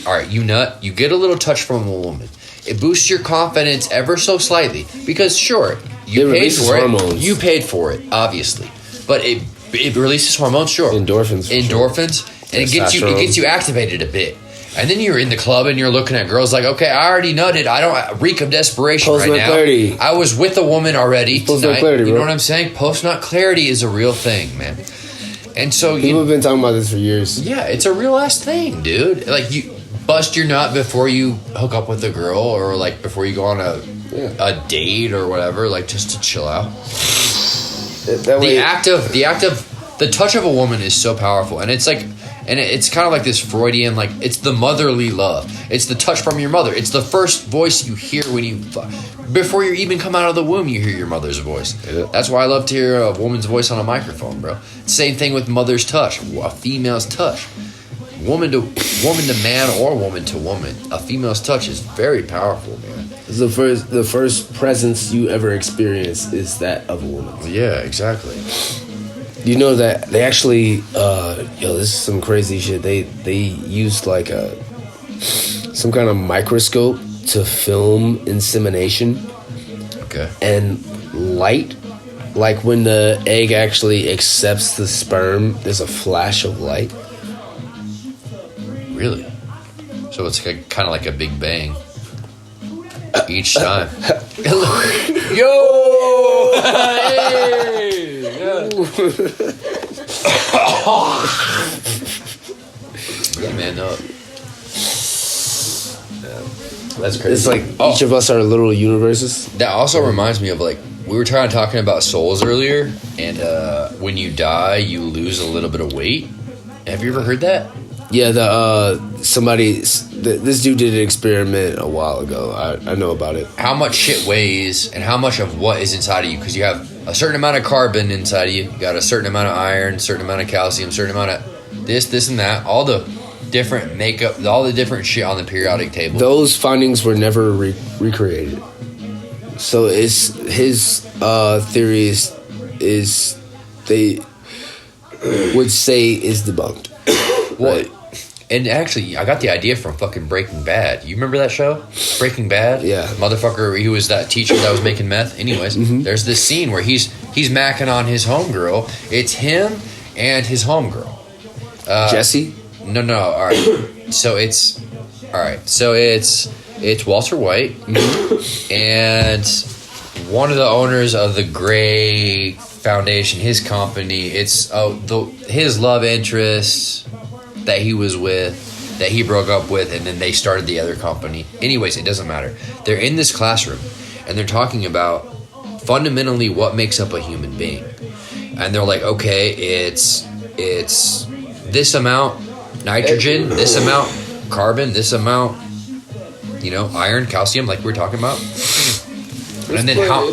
all right, you nut, you get a little touch from a woman. It boosts your confidence ever so slightly because sure, you paid for hormones. it. You paid for it, obviously, but it releases hormones, sure, endorphins, and it gets you activated a bit. And then you're in the club and you're looking at girls like, okay, I already nutted. I don't reek of desperation right now. Clarity. I was with a woman already tonight. Clarity, you know what I'm saying? Post-nut clarity is a real thing, man. And so people have been talking about this for years. Yeah, it's a real ass thing, dude. Like you bust your nut before you hook up with a girl or like before you go on a date or whatever, like just to chill out. The touch of a woman is so powerful, and it's like. And it's kind of like this Freudian, like, it's the motherly love. It's the touch from your mother. It's the first voice you hear when you... Before you even come out of the womb, you hear your mother's voice. Yeah. That's why I love to hear a woman's voice on a microphone, bro. Same thing with mother's touch, a female's touch. Woman to man or woman to woman. A female's touch is very powerful, man. The first presence you ever experience is that of a woman. Yeah, exactly. You know that they actually, this is some crazy shit. They used like some kind of microscope to film insemination. Okay. And light, like when the egg actually accepts the sperm, there's a flash of light. Really? So it's kind of like a Big Bang. Each time. Yo! Hey! Yeah. Man, no. That's crazy. It's like each of us are little universes. That also reminds me of like we were talking about souls earlier, and when you die, you lose a little bit of weight. Have you ever heard that? Yeah, this dude did an experiment a while ago. I know about it. How much shit weighs and how much of what is inside of you? Because you have a certain amount of carbon inside of you. You got a certain amount of iron, certain amount of calcium, certain amount of this, and that. All the different makeup, all the different shit on the periodic table. Those findings were never recreated. So his theory is they would say is debunked. What? And actually, I got the idea from fucking Breaking Bad. You remember that show? Breaking Bad? Yeah. Motherfucker, he was that teacher that was making meth. Anyways, There's this scene where he's macking on his homegirl. It's him and his homegirl. Jesse? No. All right. So it's Walter White and one of the owners of the Gray Foundation, his company. It's his love interest that he was with, that he broke up with, and then they started the other company. Anyways, it doesn't matter. They're in this classroom, and they're talking about fundamentally what makes up a human being. And they're like, okay, it's this amount nitrogen, this amount carbon, this amount, iron, calcium, like we were talking about. And then how?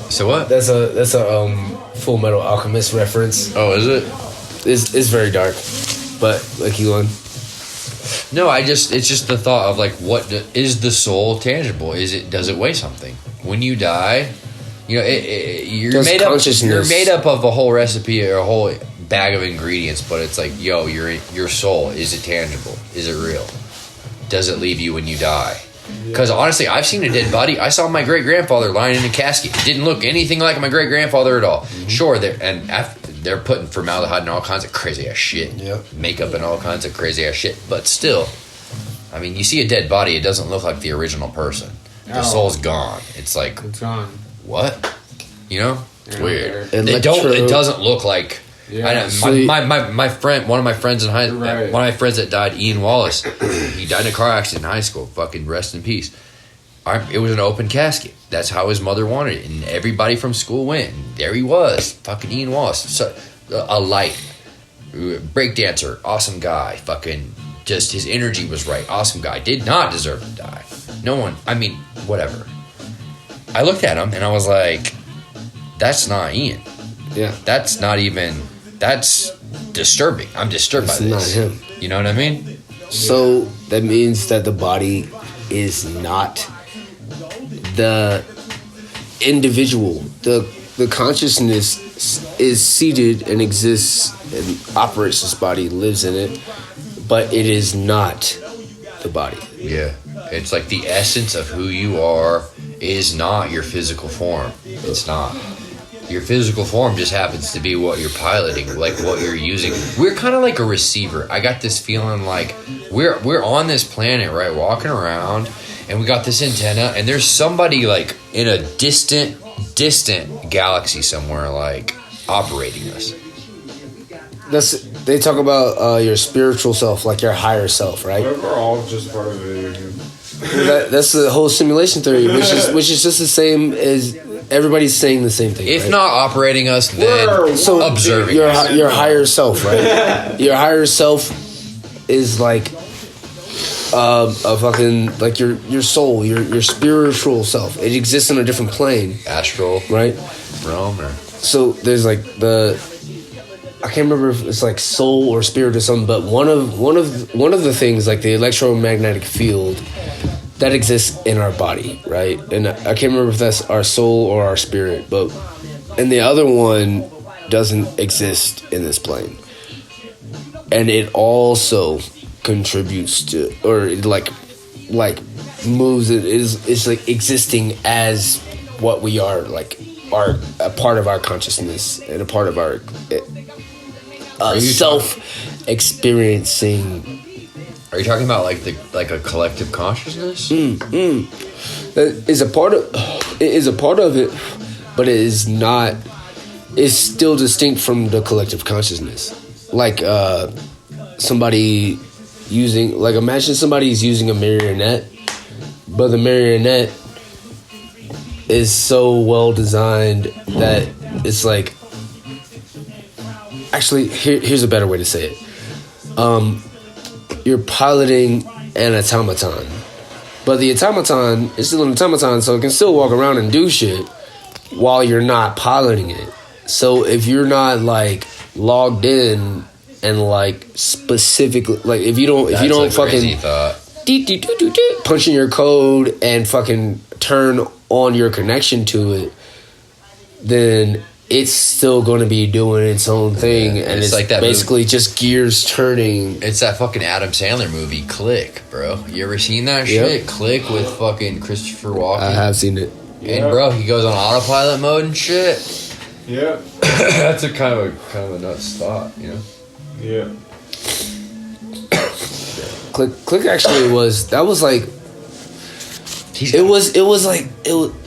So what? That's a Full Metal Alchemist reference. Oh, is it? It's very dark, but like you on. No, it's just the thought of like, is the soul tangible? Does it weigh something? When you die, you're made up. You're made up of a whole recipe or a whole bag of ingredients, but it's like, your soul, is it tangible? Is it real? Does it leave you when you die? Because honestly, I've seen a dead body. I saw my great grandfather lying in a casket. It didn't look anything like my great grandfather at all. Mm-hmm. Sure, they're putting formaldehyde and all kinds of crazy ass shit, makeup and all kinds of crazy ass shit. But still, I mean, you see a dead body, it doesn't look like the original person. The soul's gone. It's like, it's gone. What? It's weird. It doesn't look like. Yeah. My friend, one of my friends in one of my friends that died, Ian Wallace, he died in a car accident in high school. Fucking rest in peace. It was an open casket. That's how his mother wanted it, and everybody from school went. And there he was, fucking Ian Wallace, a light breakdancer, awesome guy. Fucking just his energy was right. Awesome guy. Did not deserve to die. No one. I mean, whatever. I looked at him and I was like, that's not Ian. Yeah. That's not even. That's disturbing. I'm disturbed by this. It's not him. You know what I mean? So that means that the body is not the individual. The consciousness is seated and exists and operates this body, lives in it, but it is not the body. Yeah. It's like the essence of who you are is not your physical form. It's not. Your physical form just happens to be what you're piloting, like what you're using. We're kind of like a receiver. I got this feeling like we're on this planet, right, walking around, and we got this antenna, and there's somebody like in a distant galaxy somewhere, like operating us. They talk about your spiritual self, like your higher self, right? We're all just part of it. That's the whole simulation theory, which is just the same as everybody's saying the same thing. If right? not operating us, then observing us. Your higher self, right? Your higher self is like a fucking like your soul, your spiritual self. It exists in a different plane, astral, right? Realm, or so there's like I can't remember if it's like soul or spirit or something, but one of the things like the electromagnetic field that exists in our body, right? And I can't remember if that's our soul or our spirit, and the other one doesn't exist in this plane, and it also contributes to, or it like moves. It's like existing as what we are, like a part of our consciousness and a part of our self-experiencing. Are you talking about like a collective consciousness? That is a part of it. Is a part of it, but it is not. It's still distinct from the collective consciousness. Like somebody using, like, imagine somebody's using a marionette, but the marionette is so well designed that it's like. Actually, here's a better way to say it. You're piloting an automaton, but the automaton is still an automaton, so it can still walk around and do shit while you're not piloting it. So if you're not like logged in and like specifically, like if you don't fucking punch in your code and fucking turn on your connection to it, then it's still going to be doing its own thing, and it's like that basically just gears turning. It's that fucking Adam Sandler movie, Click, bro. You ever seen that shit? Click with fucking Christopher Walken. I have seen it. And bro, he goes on autopilot mode and shit. Yeah. That's a kind of a nuts thought, you know? Yeah. Click actually was like.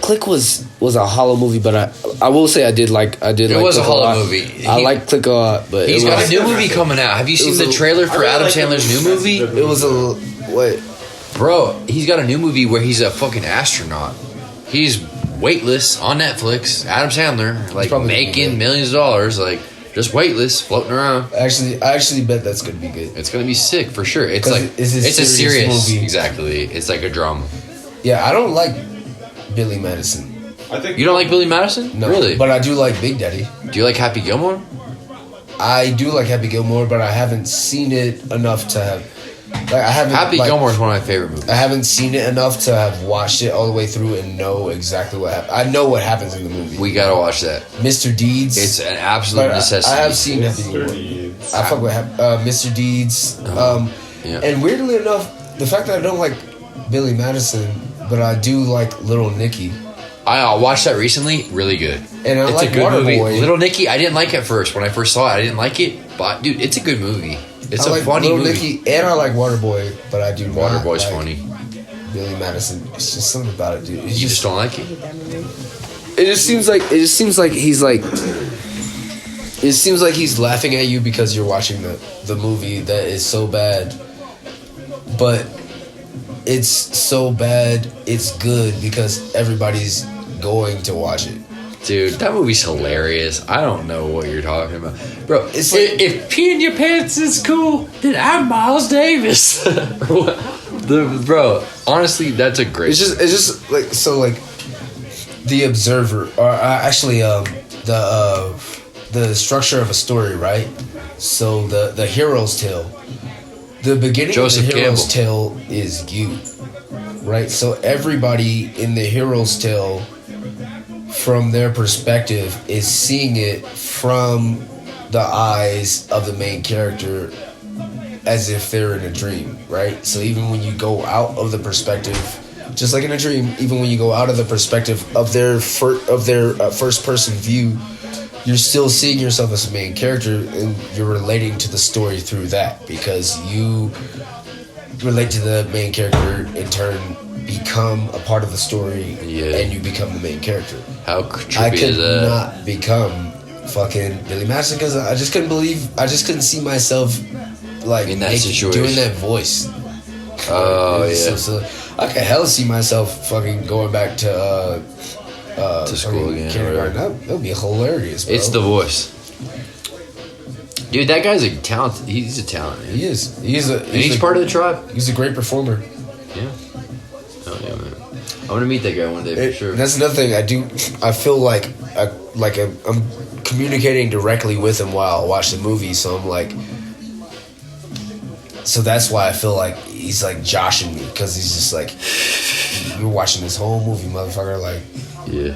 Click was a hollow movie, but I will say I did like it was a hollow movie. I like Click a lot, but he's got a new movie coming out. Have you seen the trailer for Adam Sandler's new movie? It was a what? Bro, he's got a new movie where he's a fucking astronaut. He's weightless on Netflix. Adam Sandler, like making millions of dollars. Like just weightless, floating around. I actually bet that's gonna be good. It's gonna be sick for sure. It's 'Cause like it's a a serious movie. exactly. It's like a drama. Yeah, I don't like Billy Madison. I think You don't like Billy Madison? No, Really? but I do like Big Daddy. Do you like Happy Gilmore? I do like Happy Gilmore, but I haven't seen it enough to have. Like, I haven't. Happy like, Gilmore is one of my favorite movies. I haven't seen it enough to have watched it all the way through and know exactly what happens. I know what happens in the movie. We gotta watch that. Mr. Deeds. It's an absolute But necessity. I have seen Happy Gilmore. Deeds. I fuck with Mr. Deeds. Yeah. And weirdly enough, the fact that I don't like Billy Madison, but I do like Little Nicky. I watched that recently. Really good. And I it's like a good movie. Waterboy. Little Nicky, I didn't like it at first. When I first saw it, I didn't like it. But dude, it's a good movie. It's I a like funny Little movie. Nicky, and I like Waterboy, but I do not Waterboy's like funny. Billy Madison. It's just something about it, dude. It's You just don't like it? It just seems like he's like. It seems like he's laughing at you because you're watching the movie that is so bad, but it's so bad it's good because everybody's going to watch it. Dude, that movie's hilarious. I don't know what you're talking about. Bro, It's like- if peeing your pants is cool, then I'm Miles Davis. Bro, honestly, that's a great... It's just like so like the observer or actually the structure of a story, right? So the hero's tale, the beginning Joseph of the hero's Campbell. tale is you, right? So everybody in the hero's tale, from their perspective, is seeing it from the eyes of the main character as if they're in a dream, right? So even when you go out of the perspective, just like in a dream, even when you go out of the perspective of their first person view, you're still seeing yourself as a main character, and you're relating to the story through that because you relate to the main character, in turn become a part of the story, Yeah. and you become the main character. How I trippy could is that? not become fucking Billy Madison because I just couldn't see myself like In that situation. doing that voice. Oh, It was yeah. so silly. I could hell see myself fucking going back to school fucking again, kindergarten. That would be hilarious, bro. It's the voice. Dude, that guy's a talent. He's a talent, man. He is. He's And he's part of the tribe. He's a great performer. Yeah. Oh, yeah, man. I'm going to meet that guy one day for sure. That's another thing I do. I feel like I'm communicating directly with him while I watch the movie. So I'm like, so that's why I feel like he's like joshing me because he's just like, you're watching this whole movie, motherfucker. Like, Yeah.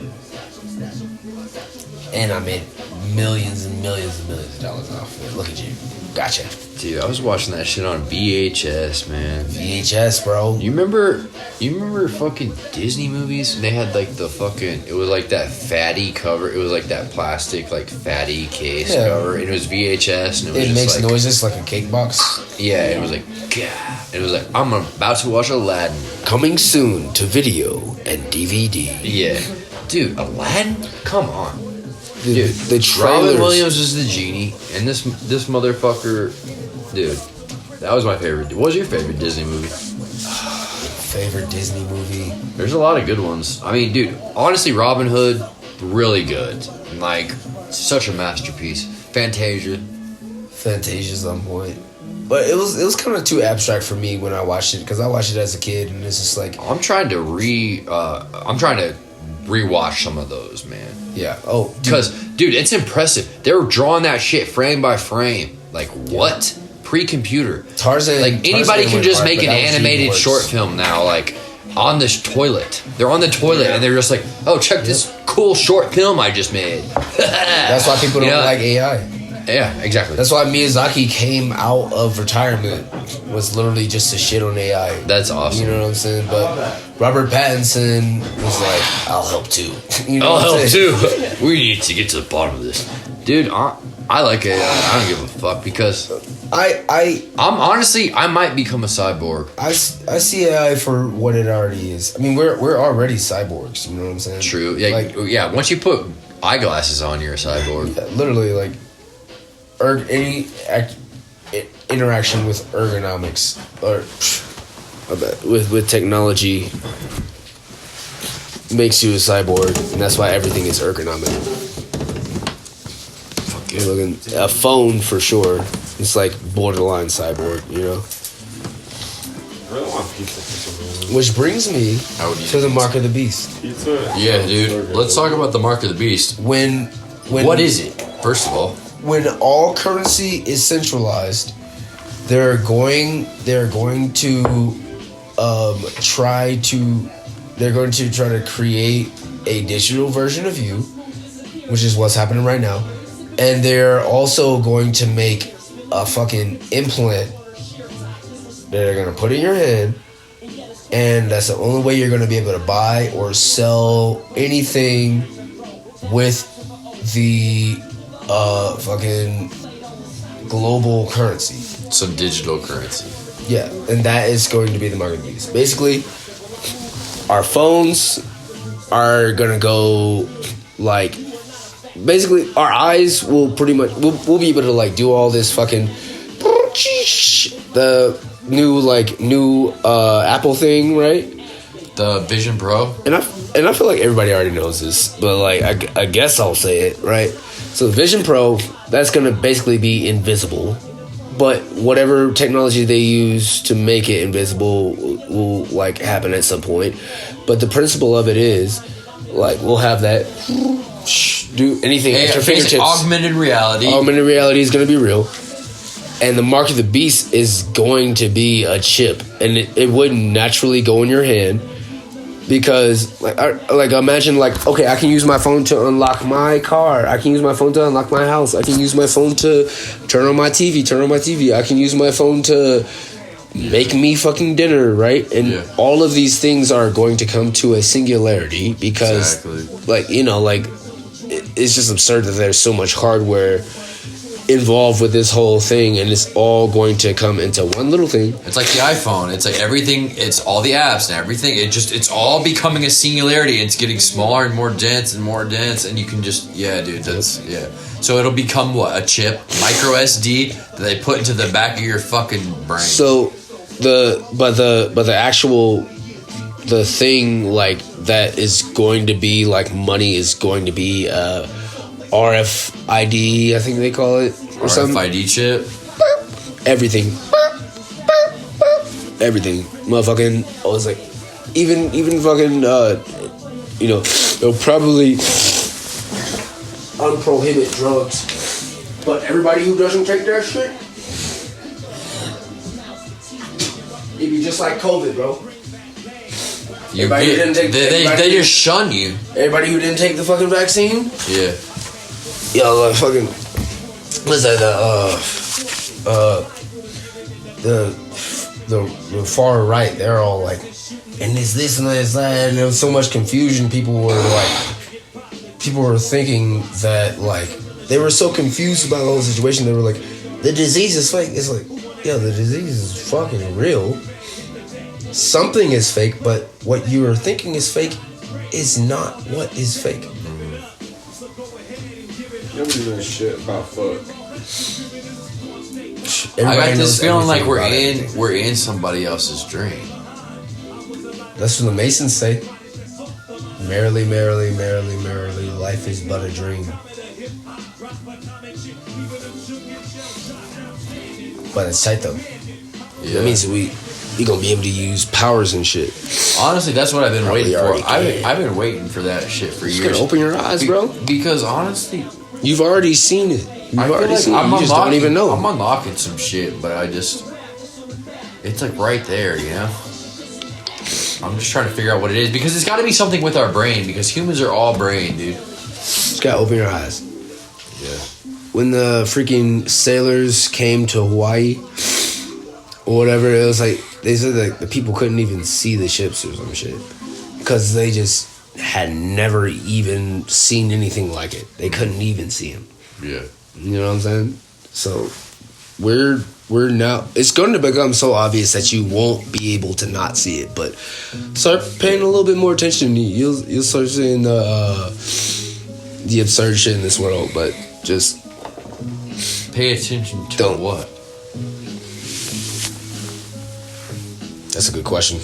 and I made millions and millions and millions of dollars off it. Look at you, gotcha. Dude, I was watching that shit on VHS, man. VHS, bro. You remember fucking Disney movies? They had like the fucking, it was like that fatty cover. It was like that plastic, like fatty case Yeah. cover. And it was VHS, and it was It just makes like, noises like a cake box. yeah, it was like, God. It was like, I'm about to watch Aladdin. Coming soon to video and DVD. Yeah, dude, Aladdin? Come on. Dude, the Robin trailers. Williams is the genie, and this motherfucker, dude, that was my favorite. What was your favorite Disney movie? Favorite Disney movie? There's a lot of good ones. I mean, dude, honestly, Robin Hood, really good. Like, such a masterpiece. Fantasia. Fantasia's on point. But it was kind of too abstract for me when I watched it because I watched it as a kid and it's just like, I'm trying to rewatch some of those, man. yeah, oh, dude, Because, dude, it's impressive. They were drawing that shit frame by frame. Like, what? Pre-computer. Tarzan. Like, anybody Tarzan can went just hard, make but an that was even animated worse. short film now, like, on this toilet. They're on the toilet, and they're just like, oh, check this cool short film I just made. That's why people don't You know? like AI. Yeah, exactly. That's why Miyazaki came out of retirement, was literally just to shit on AI. That's awesome. You know what I'm saying? But Robert Pattinson was like, I'll help too. You know I'll what I'm help saying? too. We need to get to the bottom of this. Dude, I like AI. I don't give a fuck because I I might become a cyborg. see AI for what it already is. I mean, we're already cyborgs. You know what I'm saying? True. Yeah, Like, yeah. Once you put eyeglasses on, you're a cyborg. literally, like, any interaction with ergonomics or with technology makes you a cyborg, and that's why everything is ergonomic. Good looking. A phone for sure. It's like borderline cyborg, you know? I really want pizza for some reason. Which brings me I would eat to the pizza. mark of the beast. Pizza? Yeah, dude. Let's talk about the mark of the beast. When What is it? First of all, when all currency is centralized, they're going to try to create a digital version of you, which is what's happening right now, and they're also going to make a fucking implant that they're gonna put in your head, and that's the only way you're gonna be able to buy or sell anything with the fucking global currency. some digital currency. Yeah, and that is going to be the mark of the beast. Basically, our phones are gonna go like. Basically, our eyes will pretty much we'll be able to like do all this fucking the new Apple thing, right? The Vision Pro. And I feel like everybody already knows this, but like I guess I'll say it, right? So the Vision Pro, that's gonna basically be invisible, but whatever technology they use to make it invisible will like happen at some point. But the principle of it is like we'll have that do anything at your fingertips. Augmented reality. Augmented reality is gonna be real. And the mark of the beast is going to be a chip, and it wouldn't naturally go in your hand. Because like imagine like, okay, I can use my phone to unlock my car. I can use my phone to unlock my house. I can use my phone to turn on my TV. I can use my phone to make me fucking dinner, right? And all of these things are going to come to a singularity because, like, you know, like it's just absurd that there's so much hardware involved with this whole thing, and it's all going to come into one little thing. It's like the iPhone. It's like everything. It's all the apps and everything. It's all becoming a singularity. It's getting smaller and more dense, and you can just dude. So it'll become what, a chip, micro SD that they put into the back of your fucking brain. So the thing like that is going to be like money is going to be RFID, I think they call it, or something. RFID chip. Everything, motherfucking. I was like, even fucking, you know, they'll probably unprohibit drugs, but everybody who doesn't take that shit, it'd be just like COVID, bro. They just shun you. Everybody who didn't take the fucking vaccine. Yeah. Yo, like fucking, what's that? The far right, they're all like, and it's this and it's that, and there was so much confusion. People were thinking that like they were so confused about the whole situation. They were like, the disease is fake. It's like, yeah, the disease is fucking real. Something is fake, but what you are thinking is fake is not what is fake. Nobody knows shit about fuck. I got this feeling like we're in somebody else's dream. That's what the Masons say. Merrily, merrily, merrily, merrily, life is but a dream. But it's tight though. Yeah. That means we gonna be able to use powers and shit. Honestly, that's what I've been Probably waiting for. already I've been waiting for that shit for Just years. gotta open your eyes, bro. Because honestly, You've already seen it. You've I feel already like seen it. You just don't even know. I'm unlocking some shit, but it's like right there, you know? I'm just trying to figure out what it is because it's got to be something with our brain because humans are all brain, dude. Just gotta open your eyes. Yeah. When the freaking sailors came to Hawaii or whatever, it was like they said that the people couldn't even see the ships or some shit because they just had never even seen anything like it. They couldn't even see them. Yeah. You know what I'm saying? So we're now, it's going to become so obvious that you won't be able to not see it, but start paying a little bit more attention. You'll start seeing the absurd shit in this world, but just pay attention to don't. What? That's a good question.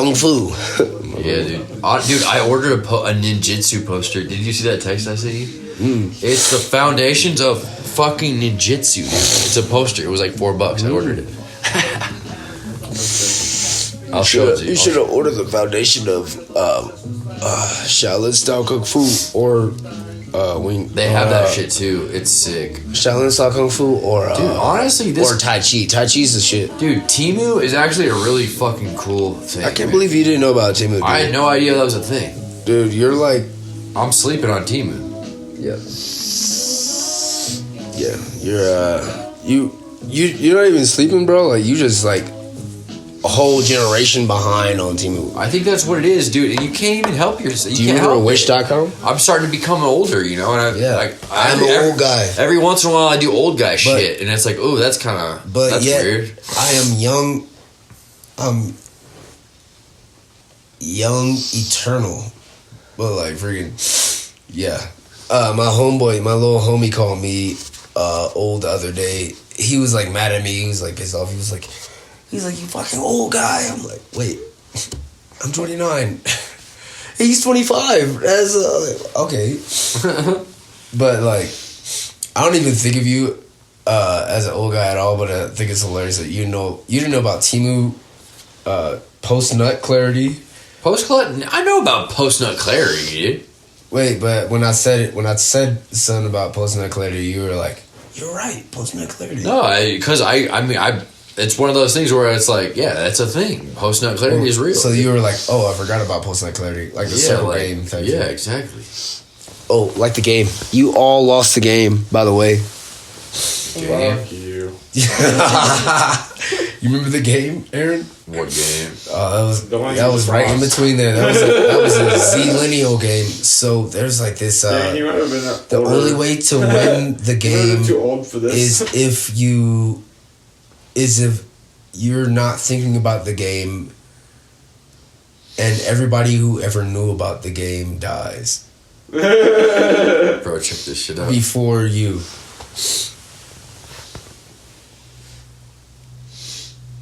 kung fu. Yeah, dude. I ordered a ninjutsu poster. Did you see that text I sent you? It's the foundations of fucking ninjutsu, dude. It's a poster. It was like $4. I ordered it. I'll show it to you. You should have ordered the foundation of Shaolin style kung fu or They have that shit too. It's sick. Shaolin style kung fu or Dude, honestly, or Tai Chi. Tai Chi's the shit. Dude, Temu is actually a really fucking cool thing. I can't believe you didn't know about Temu. Dude. I had no idea that was a thing. Dude, you're like, I'm sleeping on Temu. yeah, you're not even sleeping, bro. Like you just like a whole generation behind on Temu. I think that's what it is, dude. And you can't even help yourself. Do you remember Wish.com? I'm starting to become older, you know, and I'm an old guy. Every once in a while, I do old guy shit, and it's like, oh, that's kind of, that's yet, weird. I am young. Young eternal, but like freaking, yeah. My homeboy, my little homie, called me old the other day. He was like mad at me. He was like pissed off. He's like, you fucking old guy. I'm like, wait, I'm 29. He's 25. That's okay. But like, I don't even think of you as an old guy at all. But I think it's hilarious that you didn't know about Temu post nut clarity. I know about post nut clarity, dude. Wait, but when I said something about post nut clarity, you were like, "You're right, post nut clarity." No, because I mean, it's one of those things where it's like, yeah, that's a thing. Post nut clarity is real. So you were like, "Oh, I forgot about post nut clarity," like the circle game type. Yeah, thing. exactly. Oh, like the game. You all lost the game, by the way. Fuck you. You remember the game, Aaron? What game? That was right in between there. That was a Z-lineal game. So there's like this. Yeah, he might have been The only way to win the game too old for this. is if you're not thinking about the game, and everybody who ever knew about the game dies Bro, check this shit out. before you.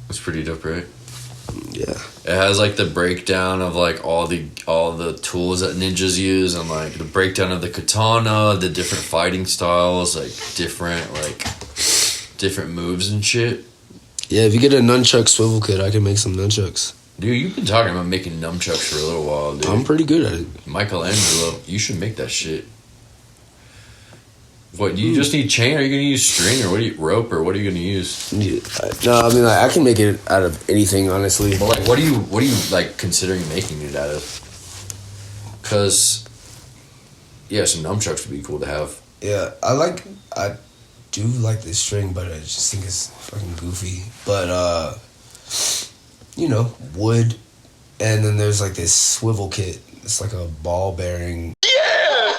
It's pretty dope, right? Yeah. It has like the breakdown of like all the tools that ninjas use, and like the breakdown of the katana, the different fighting styles, like different moves and shit. Yeah, if you get a nunchuck swivel kit, I can make some nunchucks. Dude, you've been talking about making nunchucks for a little while, dude. I'm pretty good at it. Michelangelo, you should make that shit. What, do you just need chain? Are you gonna use string, or rope, or what are you gonna use? Yeah, no, I mean like, I can make it out of anything, honestly. But like, what are you like considering making it out of? Cause yeah, some nunchucks would be cool to have. Yeah, I do like this string, but I just think it's fucking goofy. But wood, and then there's like this swivel kit. It's like a ball bearing.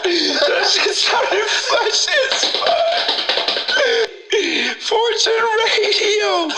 That shit sounded fresh as fuck. Fortune Radio.